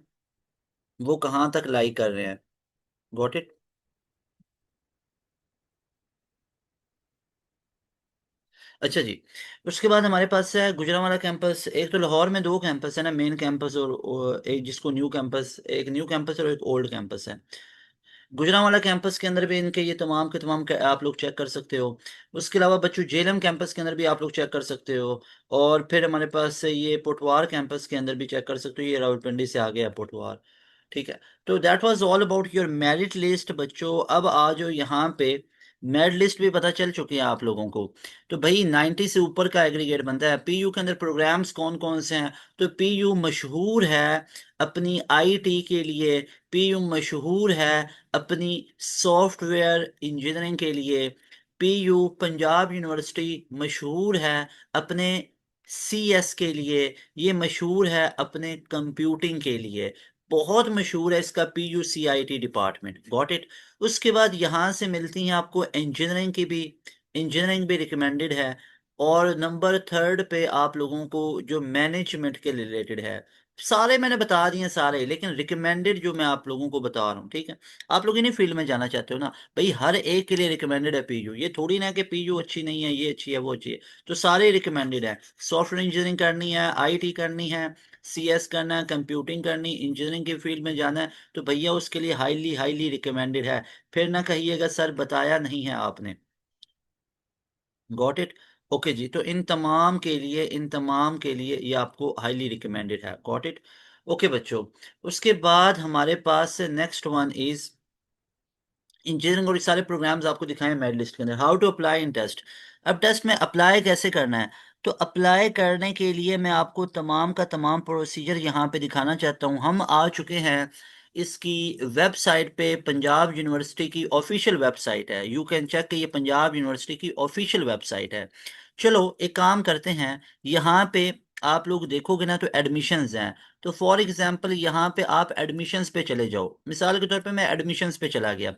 वो कहाँ तक लाई कर रहे हैं। Got it. अच्छा जी। उसके बाद हमारे पास है गुजरांवाला कैंपस। एक तो लाहौर में दो कैंपस है ना, मेन कैंपस और एक जिसको न्यू कैंपस, एक न्यू कैंपस और एक ओल्ड कैंपस है। गुजरांवाला कैंपस के अंदर भी इनके ये तमाम के तमाम आप लोग चेक कर सकते हो। उसके अलावा बच्चों जेएलएम कैंपस के अंदर भी आप लोग चेक कर सकते हो। और फिर हमारे पास है ये पोटवार कैंपस के अंदर भी चेक कर सकते हो, ये रावलपिंडी से आ गया पोटवार, ठीक है। तो that was all about your merit list बच्चों। अब आ जाओ यहाँ पे, मेरिट लिस्ट भी पता चल चुकी है आप लोगों को। तो भाई 90 से ऊपर का एग्रीगेट बनता है। पीयू के अंदर प्रोग्राम्स कौन कौन से हैं? तो पीयू मशहूर है अपनी आईटी के लिए, पीयू मशहूर है अपनी सॉफ्टवेयर इंजीनियरिंग के लिए, पीयू पंजाब यूनिवर्सिटी मशहूर है अपने सीएस के लिए, ये मशहूर है अपने कंप्यूटिंग के लिए, बहुत मशहूर है इसका पीयूसीआईटी डिपार्टमेंट। Got it. उसके बाद यहाँ से मिलती हैं आपको इंजीनियरिंग की भी, इंजीनियरिंग भी रिकमेंडेड है। और नंबर थर्ड पे आप लोगों को जो मैनेजमेंट के रिलेटेड है, सारे मैंने बता दिए सारे, लेकिन रिकमेंडेड जो मैं आप लोगों को बता रहा हूँ, ठीक है। आप लोग इन्हीं फील्ड में जाना चाहते हो ना भाई, हर एक के लिए रिकमेंडेड है पीयू, ये थोड़ी ना कि पीयू अच्छी नहीं है, ये अच्छी है वो अच्छी है। तो सारे रिकमेंडेड है। सॉफ्टवेयर इंजीनियरिंग करनी है, आईटी करनी है, सीएस करना है, कंप्यूटिंग करनी, इंजीनियरिंग की फील्ड में जाना है, तो भैया उसके लिए हाईली हाईली रिकमेंडेड है। फिर ना कहिएगा सर बताया नहीं है आपने। Got it. ओके जी, तो इन तमाम के लिए, इन तमाम के लिए ये आपको हाईली रिकमेंडेड है। Got it. ओके बच्चों, उसके बाद हमारे पास नेक्स्ट वन इज इंजीनियरिंग, और ये सारे प्रोग्राम्स आपको दिखाएं मेरिट लिस्ट के अंदर। How to apply in test. अब टेस्ट में अप्लाई कैसे करना है? तो अप्लाई करने के लिए मैं आपको तमाम का तमाम प्रोसीजर यहाँ पे दिखाना चाहता हूँ। हम आ चुके हैं इसकी वेबसाइट पे, पंजाब यूनिवर्सिटी की ऑफिशियल वेबसाइट है, यू कैन चेक कि ये पंजाब यूनिवर्सिटी की ऑफिशियल वेबसाइट है। चलो एक काम करते हैं, यहाँ पे आप लोग देखोगे ना तो एडमिशन्स हैं। तो फॉर एग्जांपल यहाँ पे आप एडमिशन्स पे चले जाओ, मिसाल के तौर पे मैं एडमिशन्स पे चला गया।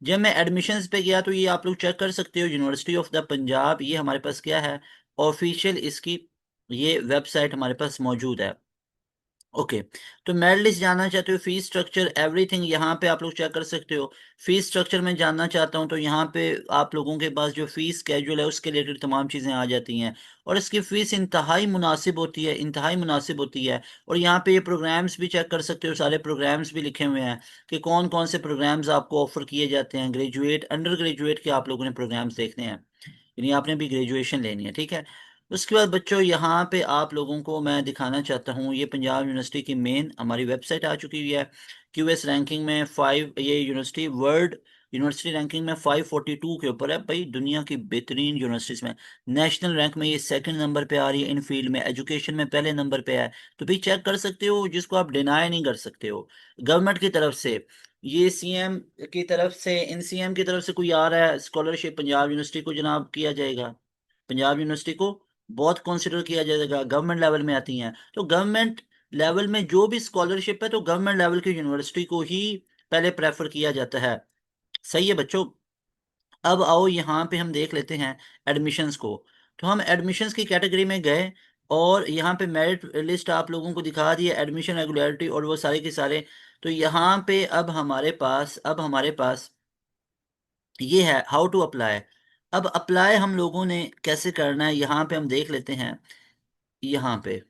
जब मैं एडमिशन्स पे गया तो ये आप लोग चेक कर सकते हो, यूनिवर्सिटी ऑफ द पंजाब, ये हमारे पास क्या है, ऑफिशियल इसकी ये वेबसाइट हमारे पास मौजूद है। ओके। तो मेरिट लिस्ट जानना चाहते हो, फीस स्ट्रक्चर एवरीथिंग यहाँ पे आप लोग चेक कर सकते हो। फीस स्ट्रक्चर में जानना चाहता हूँ तो यहाँ पे आप लोगों के पास जो फीस स्केड्यूल है उसके रिलेटेड तमाम चीज़ें आ जाती हैं। और इसकी फ़ीस इंतहाई मुनासिब होती है, इंतहाई मुनासिब होती है। और यहाँ पे ये प्रोग्राम्स भी चेक कर सकते हो, सारे प्रोग्राम्स भी लिखे हुए हैं कि कौन कौन से प्रोग्राम्स आपको ऑफर किए जाते हैं। ग्रेजुएट, अंडर ग्रेजुएट के आप लोगों ने प्रोग्राम्स देखने हैं, यानी आपने भी ग्रेजुएशन लेनी है, ठीक है। उसके बाद बच्चों यहाँ पे आप लोगों को मैं दिखाना चाहता हूँ, ये पंजाब यूनिवर्सिटी की मेन हमारी वेबसाइट आ चुकी हुई है। क्यूएस रैंकिंग में फाइव, ये यूनिवर्सिटी वर्ल्ड यूनिवर्सिटी रैंकिंग में 542 के ऊपर है भाई, दुनिया की बेहतरीन यूनिवर्सिटीज में। नेशनल रैंक में ये सेकंड नंबर पे आ रही है, इन फील्ड में एजुकेशन में पहले नंबर पे है। तो भाई चेक कर सकते हो, जिसको आप डिनाई नहीं कर सकते हो। गवर्नमेंट की तरफ से ये सीएम की तरफ से, इन सीएम की तरफ से कोई आ रहा है स्कॉलरशिप पंजाब यूनिवर्सिटी को जनाब किया जाएगा, पंजाब यूनिवर्सिटी को बहुत कंसिडर किया जाएगा, गवर्नमेंट लेवल में आती हैं। तो गवर्नमेंट लेवल में जो भी स्कॉलरशिप है तो गवर्नमेंट लेवल की यूनिवर्सिटी को ही पहले प्रेफर किया जाता है। सही है बच्चों। अब आओ यहाँ पे हम देख लेते हैं एडमिशन्स को। तो हम एडमिशन्स की कैटेगरी में गए और यहाँ पे मेरिट लिस्ट आप लोगों को दिखा दी है, एडमिशन रेगुलरिटी और वो सारे के सारे। तो यहाँ पे अब हमारे पास ये है हाउ टू अप्लाई। अब अप्लाई हम लोगों ने कैसे करना है यहाँ पे हम देख लेते हैं। यहाँ पे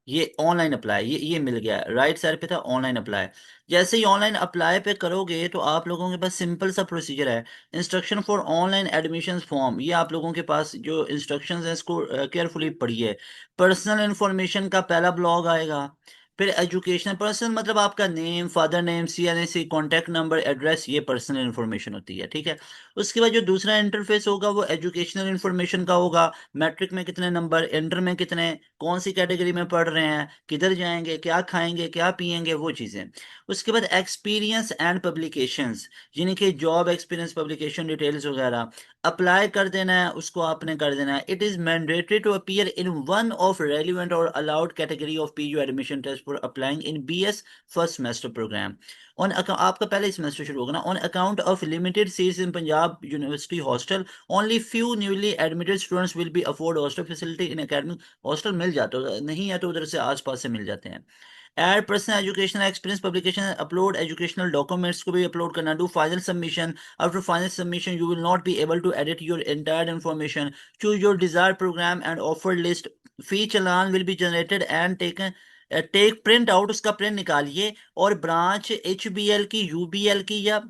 ये ऑनलाइन अप्लाई, ये मिल गया, राइट साइड पे था ऑनलाइन अप्लाई। जैसे ही ऑनलाइन अप्लाई पे करोगे तो आप लोगों के पास सिंपल सा प्रोसीजर है। Instruction for online admission form, ये आप लोगों के पास जो इंस्ट्रक्शंस हैं इसको केयरफुली पढ़िए। पर्सनल इंफॉर्मेशन का पहला ब्लॉग आएगा। फिर एजुकेशनल, पर्सनल मतलब आपका name, father name, CNAC, contact number, address, ये पर्सनल इन्फॉर्मेशन होती है, ठीक है। उसके बाद जो दूसरा इंटरफेस होगा वो एजुकेशनल इन्फॉर्मेशन का होगा। मैट्रिक में कितने नंबर, इंटर में कितने, कौन सी कैटेगरी में पढ़ रहे हैं, किधर जाएंगे, क्या खाएंगे, क्या पिएंगे, वो चीज़ें। उसके बाद एक्सपीरियंस एंड पब्लिकेशंस, यानी कि जॉब एक्सपीरियंस, पब्लिकेशन डिटेल्स वगैरह। अप्लाई कर देना है, उसको आपने कर देना है। It is mandatory to appear in one of relevant or allowed category of PU admission test for applying in BS first semester program. On आपका पहले सेमेस्टर शुरू होगा ना, on account of limited seats in Punjab university hostel, only few newly admitted students will be afford hostel facility in academic. Hostel मिल जाते हो, नहीं है तो उधर से आसपास से मिल जाते हैं। Add personal educational experience publication, upload educational documents को भी अपलोड करना। Do final submission, after final submission you will not be able to edit your entire information. Choose your desire programme and offer list. Fee challan will be generated and taken, take print out, उसका print निकालिए। और branch HBL की, UBL की, या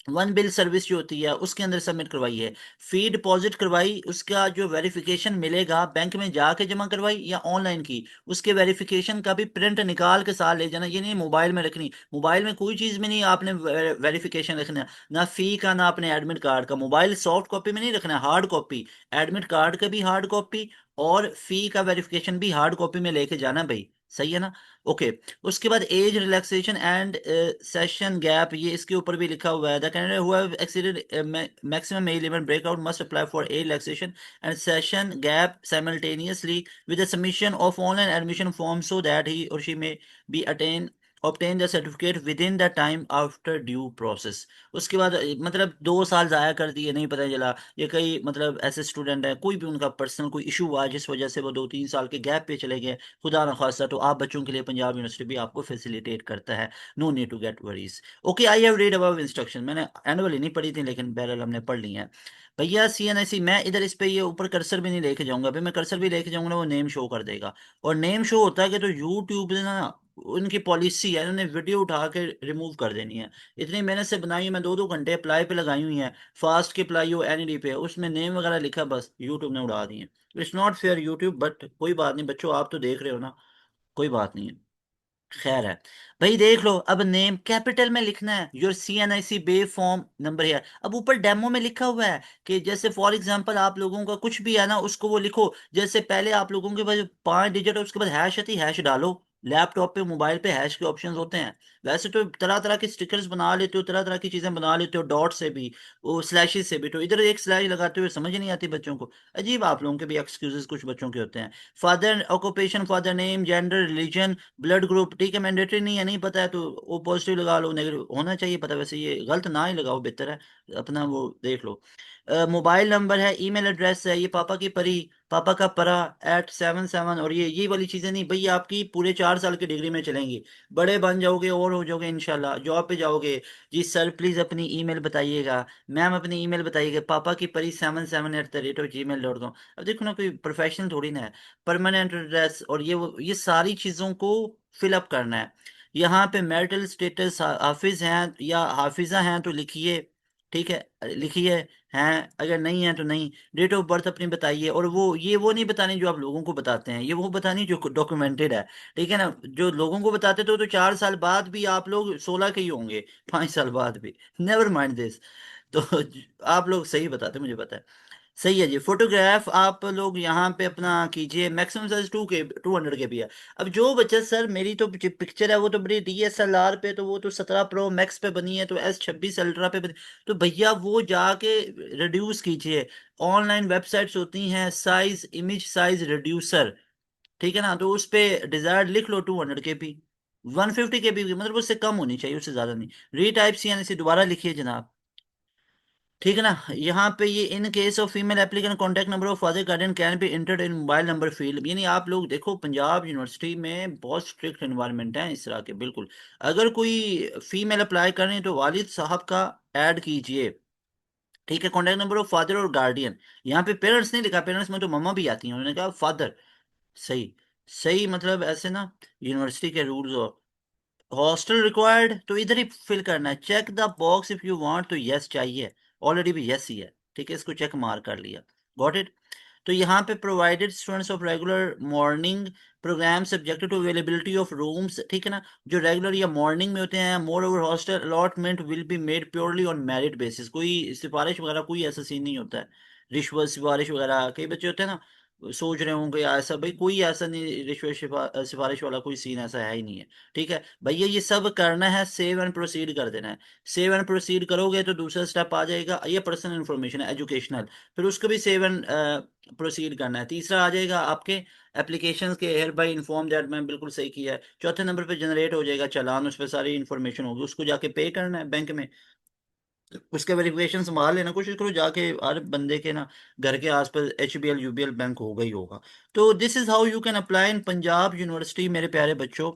one bill service जो होती है उसके अंदर सबमिट करवाई है। फी डिपॉजिट करवाई, उसका जो वेरिफिकेशन मिलेगा बैंक में जाके जमा करवाई या ऑनलाइन की, उसके वेरिफिकेशन का भी प्रिंट निकाल के साथ ले जाना। ये नहीं मोबाइल में रखनी, मोबाइल में कोई चीज़ में नहीं आपने वेरिफिकेशन रखना, ना फी का ना अपने एडमिट कार्ड का। मोबाइल सॉफ्ट कॉपी में नहीं रखना, हार्ड कॉपी। एडमिट कार्ड का भी हार्ड कॉपी और फी का वेरिफिकेशन भी हार्ड कॉपी में लेके जाना भाई, सही है ना। ओके। उसके बाद age relaxation and session gap, ये इसके ऊपर भी लिखा हुआ है। The candidate who have exceeded maximum age limit breakout must apply for age relaxation and session gap simultaneously with the submission of online admission form so that he or she may be attain obtain the certificate within the time after due process। उसके बाद मतलब 2 साल ज़ाया कर दिए, नहीं पता चला। ये कई मतलब ऐसे स्टूडेंट हैं, कोई भी उनका पर्सनल कोई इशू हुआ जिस वजह से वो 2-3 साल के गैप पे चले गए, खुदा न खास्ता, तो आप बच्चों के लिए पंजाब यूनिवर्सिटी भी आपको फैसिलिटेट करता है। No need to get worries. Okay, I have read about instruction, मैंने एनुअली नहीं पढ़ी थी लेकिन बहरहाल हमने पढ़ ली है। भैया CNIC, मैं इधर इस पे ये ऊपर कर्सर भी नहीं लेके जाऊंगा, अभी मैं कर्सर भी लेके जाऊंगा ना वो नेम शो कर देगा। और नेम शो होता है कि तो यूट्यूब ने ना, उनकी पॉलिसी है, उन्होंने वीडियो उठा के रिमूव कर देनी है। इतनी मेहनत से बनाई है, मैं 2-2 घंटे अप्लाई पे लगाई हुई है। फास्ट की अप्लाई हो, NED पे, उसमें नेम वगैरह लिखा, बस यूट्यूब ने उड़ा दी है। It's not fair YouTube, but कोई बात नहीं बच्चों, आप तो देख रहे हो ना, कोई बात नहीं है। खैर है। भाई देख लो, अब नेम कैपिटल में लिखना है, your CNIC bay form number है। अब ऊपर डेमो में लिखा हुआ है कि जैसे फॉर एग्जांपल आप लोगों का कुछ भी है ना, उसको वो लिखो। जैसे पहले आप लोगों के पास 5 डिजिट है, उसके बाद हैश आती, हैश डालो। लैपटॉप पे, मोबाइल पे हैश के ऑप्शंस होते हैं। वैसे तो तरह तरह के स्टिकर्स बना लेते हो, तरह तरह की चीजें बना लेते हो, डॉट से भी, वो स्लैशेस से भी, तो इधर एक स्लैश लगाते हुए समझ नहीं आती बच्चों को। अजीब आप लोगों के भी एक्सक्यूजेस कुछ बच्चों के होते हैं। Father occupation, father name, gender, religion, blood group, ठीक है, मैंडेटरी नहीं है, नहीं पता है तो वो पॉजिटिव लगा लो, नेगेटिव होना चाहिए पता, वैसे ये गलत ना ही लगाओ, बेहतर है, अपना वो देख लो। मोबाइल नंबर है, ईमेल एड्रेस है, ये पापा की परी, पापा का परा @77, और ये वाली चीज़ें नहीं भैया, आपकी पूरे 4 साल की डिग्री में चलेंगी। बड़े बन जाओगे और हो जाओगे इंशाल्लाह, जॉब पे जाओगे। जी सर प्लीज़ अपनी ईमेल बताइएगा, मैम अपनी ईमेल बताइएगा, पापा की परी 77@gmail.com। अब देखो ना, कोई प्रोफेशनल थोड़ी ना है। परमानेंट एड्रेस, और ये सारी चीज़ों को फिलअप करना है। यहाँ पे मैरिटल स्टेटस हाफिज हैं या हाफिजा हैं तो लिखिए, ठीक है, लिखिए। हैं, अगर नहीं है तो नहीं। डेट ऑफ बर्थ अपनी बताइए, और वो नहीं बतानी जो आप लोगों को बताते हैं, ये वो बतानी जो डॉक्यूमेंटेड है, ठीक है ना। जो लोगों को बताते तो 4 साल बाद भी आप लोग 16 के ही होंगे, 5 साल बाद भी, नेवर माइंड दिस। तो आप लोग सही बताते, मुझे पता है। सही है जी। फोटोग्राफ आप लोग यहाँ पे अपना कीजिए, मैक्सिमम साइज 200 के भी है। अब जो बच्चा, सर मेरी तो पिक्चर है वो तो बड़ी DSLR पे, तो वो तो 17 Pro Max पे बनी है, तो S26 Ultra पे बनी, तो भैया वो जाके रिड्यूस कीजिए। ऑनलाइन वेबसाइट्स होती हैं, साइज, इमेज साइज रिड्यूसर, ठीक है ना, तो उस पे डिजायर्ड लिख लो 200 KB, 150 KB, मतलब उससे कम होनी चाहिए, उससे ज्यादा नहीं। रीटाइप सी यानी से दोबारा लिखिए जनाब, ठीक है ना। यहाँ पे ये in case of female applicant contact number of father guardian can be entered in mobile number field, यानी आप लोग देखो पंजाब यूनिवर्सिटी में बहुत स्ट्रिक्ट एनवायरनमेंट है इस तरह के, बिल्कुल। अगर कोई फीमेल अप्लाई कर रही है तो वालिद साहब का ऐड कीजिए, ठीक है। कॉन्टैक्ट नंबर ऑफ फादर और गार्डियन, यहाँ पे पेरेंट्स नहीं लिखा, पेरेंट्स में तो मम्मा भी आती हैं, उन्होंने कहा फादर, सही। सही, मतलब ऐसे ना यूनिवर्सिटी के रूल्स हो। हॉस्टल रिक्वायर्ड तो इधर ही फिल करना है, check the box if you want, तो यस चाहिए, ऑलरेडी भी यस ही है, ठीक है, इसको चेक मार कर लिया। Got it. तो यहाँ पे provided students of regular morning programme subjected to availability of rooms, ठीक है ना, जो रेगुलर या मॉर्निंग में होते हैं। More over hostel allotment will be made purely on merit basis, कोई सिफारिश वगैरह कोई ऐसा सीन नहीं होता है। रिश्वत सिफारिश वगैरह कई बच्चे होते हैं ना, सोच रहे होंगे ऐसा, भाई कोई ऐसा नहीं, रिश्वत सिफारिश वाला कोई सीन ऐसा है ही नहीं है। ठीक है भैया, ये सब करना है, सेव एंड प्रोसीड कर देना है। सेव एंड प्रोसीड करोगे तो दूसरा स्टेप आ जाएगा, ये पर्सनल इन्फॉर्मेशन है एजुकेशनल, फिर उसको भी सेव एंड प्रोसीड करना है। तीसरा आ जाएगा आपके एप्लीकेशन के हेयर बाई इन्फॉर्म दैट, मैं बिल्कुल सही किया है। चौथे नंबर पे जनरेट हो जाएगा चालान, उस पर सारी इन्फॉर्मेशन होगी, उसको जाके पे करना है बैंक में। उसके वेरिफिकेशन संभाल लेना, कोशिश करो जाके हर बंदे के ना घर के आसपास HBL UBL बैंक होगा ही होगा। तो this is how you can apply in Punjab university मेरे प्यारे बच्चों।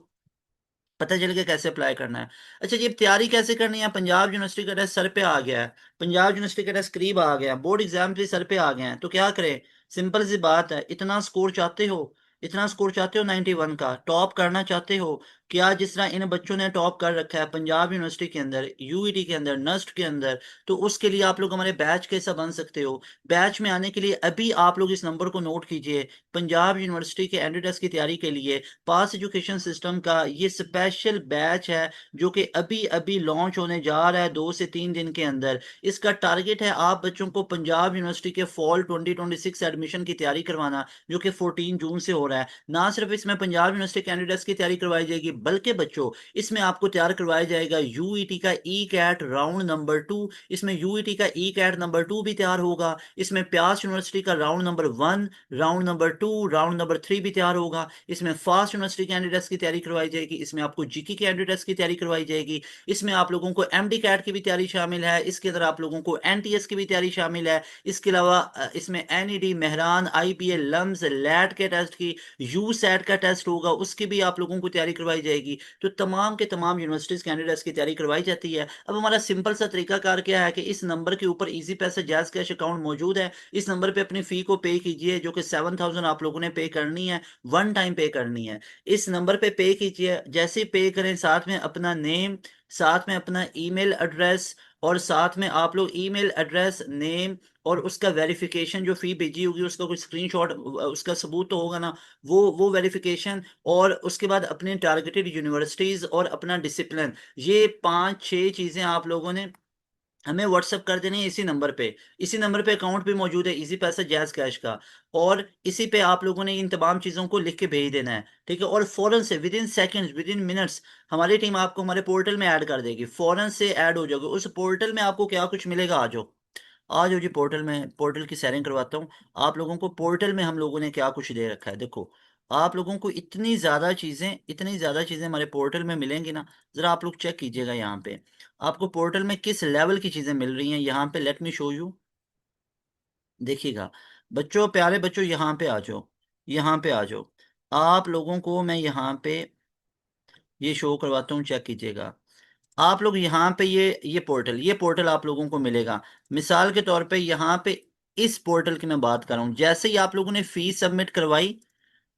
पता चल गया कैसे अप्लाई करना है। अच्छा जी, अब तैयारी कैसे करनी है? पंजाब यूनिवर्सिटी का टेस्ट सर पे आ गया है, पंजाब यूनिवर्सिटी का टेस्ट करीब आ गया, बोर्ड एग्जाम भी सर पे आ गए हैं, तो क्या करें? सिंपल सी बात है, इतना स्कोर चाहते हो, इतना स्कोर चाहते हो 91 का टॉप करना चाहते हो? क्या जिस तरह इन बच्चों ने टॉप कर रखा है पंजाब यूनिवर्सिटी के अंदर, यूईटी के अंदर, नस्ट के अंदर, तो उसके लिए आप लोग हमारे बैच के हिस्सा बन सकते हो। बैच में आने के लिए अभी आप लोग इस नंबर को नोट कीजिए। पंजाब यूनिवर्सिटी के एंट्री टेस्ट की तैयारी के लिए पास एजुकेशन सिस्टम का ये स्पेशल बैच है, जो कि अभी अभी लॉन्च होने जा रहा है 2 से 3 दिन के अंदर। इसका टारगेट है आप बच्चों को पंजाब यूनिवर्सिटी के फॉल 2026 एडमिशन की तैयारी करवाना, जो कि 14 जून से हो रहा है। ना सिर्फ इसमें पंजाब यूनिवर्सिटी कैंडिडेट्स की तैयारी करवाई जाएगी, बल्कि बच्चों इसमें आपको तैयार करवाया जाएगा यूईटी का ई कैट राउंड नंबर 2। इसमें यूईटी का ई कैट नंबर 2 भी तैयार होगा। इसमें प्यास यूनिवर्सिटी का round number 1, round number 2, round number 3 भी तैयार होगा। इसमें फास्ट यूनिवर्सिटी कैंडिडेट्स की तैयारी करवाई जाएगी, इसमें आपको जीके कैंडिडेट्स की तैयारी करवाई जाएगी, इसमें आप लोगों को एमडी कैट की भी तैयारी शामिल है, इसके अंदर आप लोगों को एनटीएस की भी तैयारी शामिल है। इसके अलावा इसमें NED, Mehran, IPL, LUMS, LAT के टेस्ट की, यू सैट का टेस्ट होगा, उसकी भी आप लोगों को तैयारी करवाई जाएगी। तो तमाम के तमाम यूनिवर्सिटीज कैंडिडेट्स की तैयारी करवाई जाती है। अब हमारा सिंपल सा तरीकाकार क्या है कि इस नंबर के ऊपर इजी पैसा जैज कैश अकाउंट मौजूद है, इस नंबर पे अपनी फी को पे कीजिए, जो कि 7000 आप लोगों ने पे करनी है, वन टाइम पे करनी है। इस नंबर पे पे कीजिए, जैसे ही पे करें साथ में अपना नेम, साथ में अपना ईमेल एड्रेस, और साथ में आप लोग ईमेल एड्रेस, नेम और उसका वेरिफिकेशन, जो फी भेजी होगी उसका कोई स्क्रीनशॉट, उसका सबूत तो होगा ना, वो वेरिफिकेशन, और उसके बाद अपने टारगेटेड यूनिवर्सिटीज और अपना डिसिप्लिन, ये 5-6 चीजें आप लोगों ने हमें व्हाट्सअप कर देनी है इसी नंबर पे। इसी नंबर पे अकाउंट भी मौजूद है इजी पैसा जैज कैश का, और इसी पे आप लोगों ने इन तमाम चीज़ों को लिख के भेज देना है, ठीक है। और फौरन से with in seconds, with in minutes हमारी टीम आपको हमारे पोर्टल में ऐड कर देगी, फौरन से ऐड हो जाओगे उस पोर्टल में। आपको क्या कुछ मिलेगा, आ जाओ, आ जाओ जी पोर्टल में, पोर्टल की सैरिंग करवाता हूँ आप लोगों को। पोर्टल में हम लोगों ने क्या कुछ दे रखा है, देखो, आप लोगों को इतनी ज़्यादा चीज़ें हमारे पोर्टल में मिलेंगी ना, ज़रा आप लोग चेक कीजिएगा यहाँ पे आपको पोर्टल में किस लेवल की चीज़ें मिल रही हैं। यहाँ पे लेट मी शो यू, देखिएगा बच्चों, प्यारे बच्चों, यहाँ पे आ जाओ, यहाँ पे आ जाओ। आप लोगों को मैं यहाँ पे ये शो करवाता हूँ, चेक कीजिएगा। आप लोग यहाँ पे ये पोर्टल आप लोगों को मिलेगा। मिसाल के तौर पे यहाँ पे इस पोर्टल की मैं बात कर रहा हूँ, जैसे ही आप लोगों ने फीस सबमिट करवाई,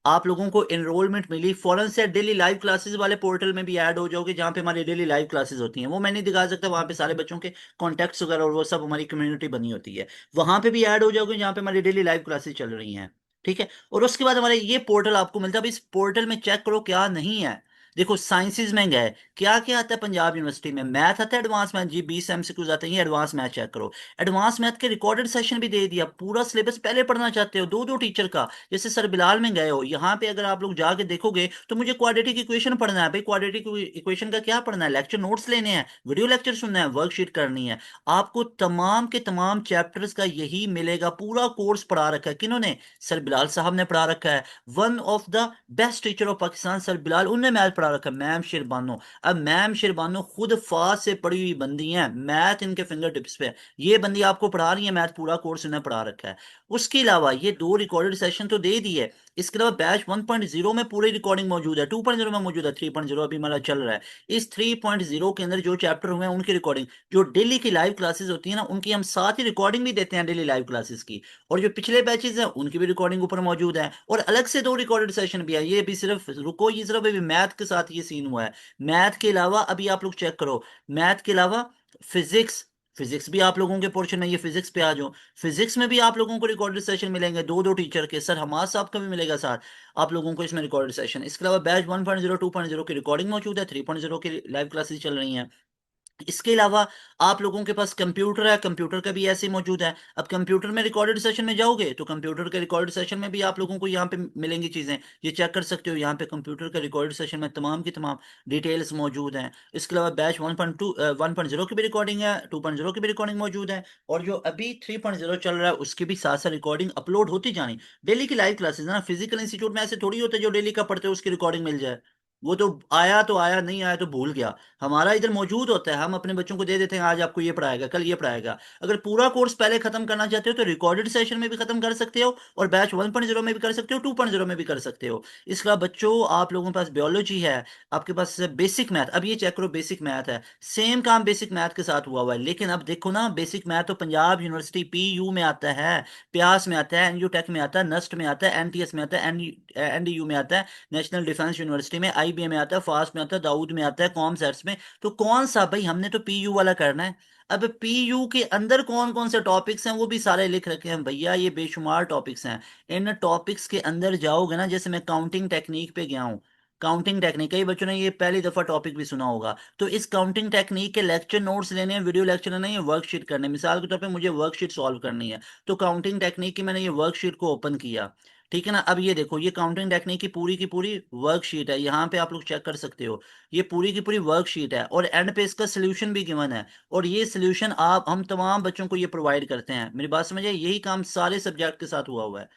आप लोगों को एनरोलमेंट मिली, फौरन से डेली लाइव क्लासेस वाले पोर्टल में भी ऐड हो जाओगे, जहाँ पे हमारी डेली लाइव क्लासेस होती हैं। वो मैं नहीं दिखा सकता, वहाँ पे सारे बच्चों के कॉन्टैक्ट्स वगैरह और वो सब हमारी कम्युनिटी बनी होती है, वहाँ पे भी ऐड हो जाओगे जहाँ पे हमारी डेली लाइव क्लासेस चल रही हैं, ठीक है। और उसके बाद हमारे ये पोर्टल आपको मिलता है। अब इस पोर्टल में चेक करो क्या नहीं है। देखो, साइंसेज में गए, क्या क्या आता है पंजाब यूनिवर्सिटी में? मैथ आता है, एडवांस मैथ जी, 20 MCQs आते हैं, ये एडवांस मैथ चेक करो। एडवांस मैथ के रिकॉर्डेड सेशन भी दे दिया, पूरा सिलेबस पहले पढ़ना चाहते हो, दो दो टीचर का, जैसे सर बिलाल में गए हो, यहाँ पे अगर आप लोग जाके देखोगे तो मुझे क्वाड्रेटिक इक्वेशन पढ़ना है, भाई क्वाड्रेटिक इक्वेशन का क्या पढ़ना है? लेक्चर नोट्स लेने हैं, वीडियो लेक्चर सुनना है, वर्कशीट करनी है। आपको तमाम के तमाम चैप्टर्स का यही मिलेगा, पूरा कोर्स पढ़ा रखा है किन्होंने? सर बिलाल साहब ने पढ़ा रखा है, one of the best teacher of Pakistan, sir Bilal, उनने मैथ पढ़ा रखा है, मैम शिरबानो। अब मैम शिरबानो खुद फास से पढ़ी हुई बंदी हैं, मैथ इनके फिंगर टिप्स पे है। ये बंदी आपको पढ़ा रही है मैथ, पूरा कोर्स इन्हें पढ़ा रखा है। उसके अलावा ये 2 रिकॉर्डेड सेशन तो दे दी है, इसके अलावा बैच 1.0 में पूरी रिकॉर्डिंग मौजूद है, 2.0 में मौजूद है, 3.0 अभी हमारा चल रहा है। इस 3.0 के अंदर जो चैप्टर हुए हैं उनकी रिकॉर्डिंग, जो डेली की लाइव क्लासेस होती है ना, उनकी हम साथ ही रिकॉर्डिंग भी देते हैं डेली लाइव क्लासेस की। और जो पिछले बैचेस हैं उनकी भी रिकॉर्डिंग ऊपर मौजूद है, और अलग से 2 रिकॉर्डेड सेशन भी है। ये भी सिर्फ रुको, ये सिर्फ अभी मैथ के साथ ये सीन हुआ है। मैथ के अलावा अभी आप लोग चेक करो, मैथ के अलावा फिजिक्स, फिजिक्स भी आप लोगों के पोर्शन में, ये फिजिक्स पे आ जाओ। फिजिक्स में भी आप लोगों को रिकॉर्डेड सेशन मिलेंगे, दो दो टीचर के, सर हमारे साहब का भी मिलेगा साथ आप लोगों को इसमें रिकॉर्डेड सेशन। इसके अलावा बैच 1.0 2.0 की रिकॉर्डिंग मौजूद है, 3.0 की लाइव क्लासेस चल रही हैं। इसके अलावा आप लोगों के पास कंप्यूटर है, कंप्यूटर का भी ऐसे ही मौजूद है। अब कंप्यूटर में रिकॉर्डेड सेशन में जाओगे तो कंप्यूटर के रिकॉर्डेड सेशन में भी आप लोगों को यहाँ पे मिलेंगी चीज़ें, ये चेक कर सकते हो। यहाँ पे कंप्यूटर के रिकॉर्डेड सेशन में तमाम की तमाम डिटेल्स मौजूद हैं। इसके अलावा बैच 1.0 की भी रिकॉर्डिंग है, 2.0 की भी रिकॉर्डिंग मौजूद है, और जो अभी 3.0 चल रहा है उसकी भी साथ साथ रिकॉर्डिंग अपलोड होती जानी। डेली की लाइव क्लासेस है ना, फिजिकल इंस्टीट्यूट में ऐसे थोड़ी होता है जो डेली का पढ़ते हो उसकी रिकॉर्डिंग मिल जाए। वो तो आया, नहीं आया तो भूल गया। हमारा इधर मौजूद होता है, हम अपने बच्चों को दे देते हैं, आज आपको ये पढ़ाएगा, कल ये पढ़ाएगा। अगर पूरा कोर्स पहले खत्म करना चाहते हो तो रिकॉर्डेड सेशन में भी खत्म कर सकते हो, और बैच 1.0 में भी कर सकते हो, 2.0 में भी कर सकते हो। इसके अलावा बच्चों आप लोगों के पास बायोलॉजी है, आपके पास बेसिक मैथ, अब ये चेक करो बेसिक मैथ है, सेम काम बेसिक मैथ के साथ हुआ हुआ है। लेकिन अब देखो ना, बेसिक मैथ तो पंजाब यूनिवर्सिटी PU में आता है, प्यास में आता है, NU टेक में आता है, नस्ट में आता है, NTS में आता है, NDU में आता है, नेशनल डिफेंस यूनिवर्सिटी में, IBA में आता है, फास्ट में आता है, दाऊद में आता है, कॉम सेट्स में। तो कौन सा भाई, हमने तो PU वाला करना है। अब PU के अंदर कौन कौन से टॉपिक्स हैं वो भी सारे लिख रखे हैं भैया, ये बेशुमार टॉपिक्स हैं। इन टॉपिक्स के अंदर जाओगे ना, जैसे मैं काउंटिंग टेक्निक पे गया हूँ, काउंटिंग टेक्निक कई बच्चों ने ये पहली दफा टॉपिक भी सुना होगा। तो इस काउंटिंग टेक्निक के लेक्चर नोट्स लेने हैं, वीडियो लेक्चर लेने हैं, वर्कशीट करने हैं। मिसाल के तौर पे मुझे वर्कशीट सॉल्व करनी है, तो काउंटिंग टेक्निक की मैंने ये वर्कशीट को ओपन किया, ठीक है ना। अब ये देखो, ये काउंटिंग टेक्निक की पूरी वर्कशीट है, यहाँ पे आप लोग चेक कर सकते हो। ये पूरी की पूरी वर्कशीट है, और एंड पे इसका सोल्यूशन भी गिवन है। और ये सोल्यूशन आप हम तमाम बच्चों को ये प्रोवाइड करते हैं, मेरी बात समझे, यही काम सारे सब्जेक्ट के साथ हुआ हुआ है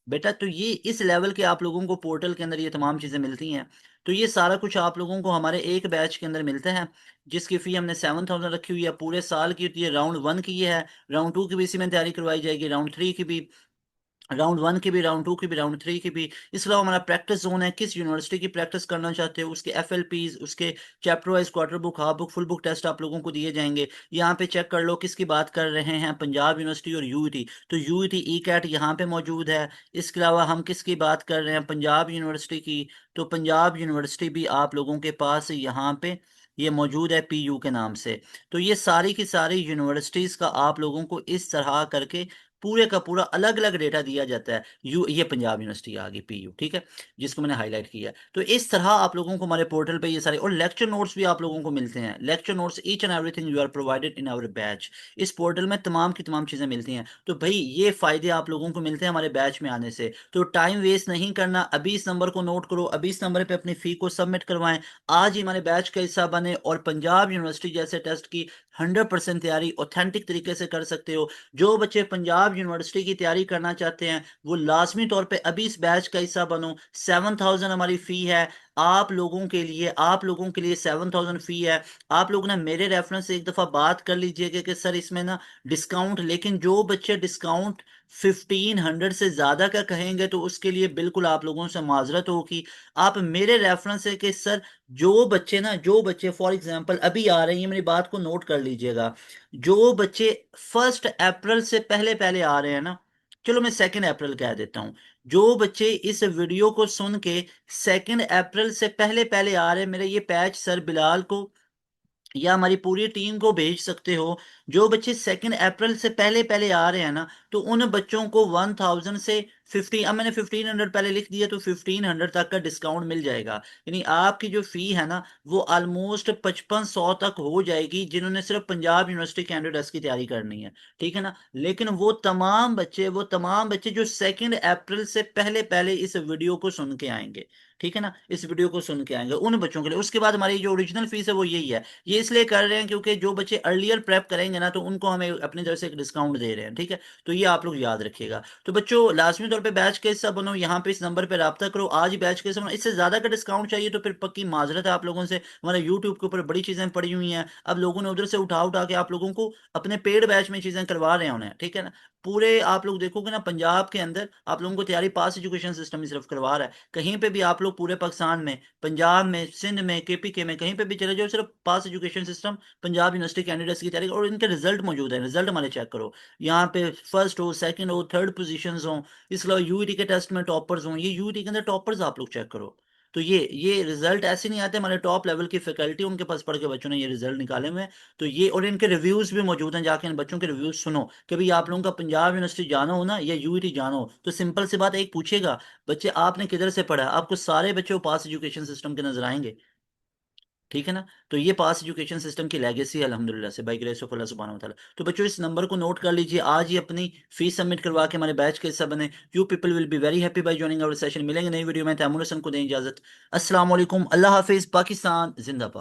बेटा। तो ये इस लेवल के आप लोगों को पोर्टल के अंदर ये तमाम चीज़ें मिलती हैं। तो ये सारा कुछ आप लोगों को हमारे एक बैच के अंदर मिलता है, जिसकी फ़ी हमने 7,000 रखी हुई है, पूरे साल की होती है। राउंड 1 की ये है, राउंड 2 की भी इसी में तैयारी करवाई जाएगी, राउंड 3 की भी, राउंड 1 की भी, राउंड 2 की भी, राउंड 3 की भी। इसके अलावा हमारा प्रैक्टिस जोन है, किस यूनिवर्सिटी की प्रैक्टिस करना चाहते हो उसके FLPs, उसके chapter wise quarter book, half book, full book test आप लोगों को दिए जाएंगे। यहाँ पे चेक कर लो किसकी बात कर रहे हैं, पंजाब यूनिवर्सिटी और UET। तो UET ECAT यहाँ पे मौजूद है। इसके अलावा हम किसकी बात कर रहे हैं, पंजाब यूनिवर्सिटी की। तो पंजाब यूनिवर्सिटी भी आप लोगों के पास यहाँ पे ये मौजूद है PU के नाम से। तो ये सारी की सारी यूनिवर्सिटीज़ का आप लोगों को इस तरह करके पूरे का पूरा अलग अलग डेटा दिया जाता है। ये पंजाब यूनिवर्सिटी आ गई PU, ठीक है, जिसको मैंने हाईलाइट किया है। तो इस तरह आप लोगों को हमारे पोर्टल पे ये सारे, और लेक्चर नोट्स भी आप लोगों को मिलते हैं, lecture notes each and everything you are provided in our batch. इस पोर्टल में तमाम की तमाम चीज़ें मिलती हैं। तो भाई ये फ़ायदे आप लोगों को मिलते हैं हमारे बैच में आने से। तो टाइम वेस्ट नहीं करना, अभी इस नंबर को नोट करो, अभी इस नंबर पर अपनी फ़ी को सबमिट करवाएं, आज ही हमारे बैच का हिस्सा बने, और पंजाब यूनिवर्सिटी जैसे टेस्ट की 100% तैयारी ऑथेंटिक तरीके से कर सकते हो। जो बच्चे पंजाब यूनिवर्सिटी की तैयारी करना चाहते हैं वो लाजमी तौर पे अभी इस बैच का हिस्सा बनो। 7,000 हमारी फ़ी है आप लोगों के लिए 7,000 फ़ी है। आप लोग ना मेरे रेफरेंस से एक दफ़ा बात कर लीजिएगा कि सर इसमें ना डिस्काउंट, लेकिन जो बच्चे डिस्काउंट 1,500 से ज़्यादा का कहेंगे तो उसके लिए बिल्कुल आप लोगों से माजरत होगी। आप मेरे रेफरेंस है कि सर जो बच्चे फॉर एग्जांपल अभी आ रहे हैं, मेरी बात को नोट कर लीजिएगा, जो बच्चे 1 अप्रैल से पहले पहले आ रहे हैं ना, चलो मैं 2 अप्रैल कह देता हूँ, जो बच्चे इस वीडियो को सुन के 2 अप्रैल से पहले पहले आ रहे हैं, मेरे ये पैच सर बिलाल को या हमारी पूरी टीम को भेज सकते हो। जो बच्चे 2 अप्रैल से पहले पहले आ रहे हैं ना, तो उन बच्चों को 1,000 से 15, अब मैंने 1,500 पहले लिख दिया, तो 1,500 तक का डिस्काउंट मिल जाएगा। यानी आपकी जो फी है ना वो ऑलमोस्ट 5500 तक हो जाएगी, जिन्होंने सिर्फ पंजाब यूनिवर्सिटी कैंडिडेट्स की तैयारी करनी है, ठीक है ना। लेकिन वो तमाम बच्चे जो 2 अप्रैल से पहले पहले इस वीडियो को सुन के आएंगे, ठीक है ना, इस वीडियो को सुन के आएंगे उन बच्चों के लिए। उसके बाद हमारी जो ओरिजिनल फीस है वो यही है। ये इसलिए कर रहे हैं क्योंकि जो बच्चे अर्लियर प्रेप करेंगे ना, तो उनको हमें अपनी तरफ से एक डिस्काउंट दे रहे हैं, ठीक है। तो ये आप लोग याद रखिएगा। तो बच्चों लाजमी तौर पे बैच के हिस्सा बनो, यहाँ पे इस नंबर पे रब्ता करो, आज ही बैच के हिस्सा बनो। इससे ज्यादा का डिस्काउंट चाहिए तो फिर पक्की माजरत है आप लोगों से, हमारे यूट्यूब के ऊपर बड़ी चीजें पड़ी हुई हैं, अब लोगों ने उधर से उठा उठा के आप लोगों को अपने पेड बैच में चीजें करवा रहे हैं उन्हें, ठीक है ना। पूरे आप लोग देखोगे ना, पंजाब के अंदर आप लोगों को तैयारी पास एजुकेशन सिस्टम ही सिर्फ करवा रहा है। कहीं पे भी आप लोग पूरे पाकिस्तान में, पंजाब में, सिंध में, केपीके में, कहीं पे भी चले जाओ, सिर्फ पास education system Punjab university candidates की तैयारी, और इनके रिजल्ट मौजूद है, रिजल्ट हमारे चेक करो। यहाँ पे फर्स्ट हो, सेकंड हो, थर्ड पोजीशन हो, इसके अलावा यूईटी के टेस्ट में टॉपर्स हों, ये यूईटी के अंदर टॉपर्स आप लोग चेक करो। तो ये रिजल्ट ऐसे नहीं आते, हमारे टॉप लेवल की फैकल्टी उनके पास पढ़ के बच्चों ने ये रिजल्ट निकाले हुए हैं। तो ये, और इनके रिव्यूज भी मौजूद हैं, जाके इन बच्चों के रिव्यूज सुनो कि भाई आप लोगों का पंजाब यूनिवर्सिटी जाना हो ना या यूईटी जाना हो, तो सिंपल सी बात एक पूछेगा, बच्चे आपने किधर से पढ़ा, आपको सारे बच्चे पास एजुकेशन सिस्टम के नजर आएंगे, ठीक है ना। तो ये पास एजुकेशन सिस्टम की लेगेसी है अल्हम्दुलिल्लाह से, बाय ग्रेस ऑफ अल्लाह सुब्हानहू व तआला। तो बच्चों इस नंबर को नोट कर लीजिए, आज ही अपनी फीस सबमिट करवा के हमारे बैच के हिस्सा बने। You people will be very happy by joining our session. मिलेंगे नई वीडियो में, तैमूर हसन को दें इजाजत। अस्सलाम वालेकुम, अल्लाह हाफिज, पाकिस्तान जिंदाबाद।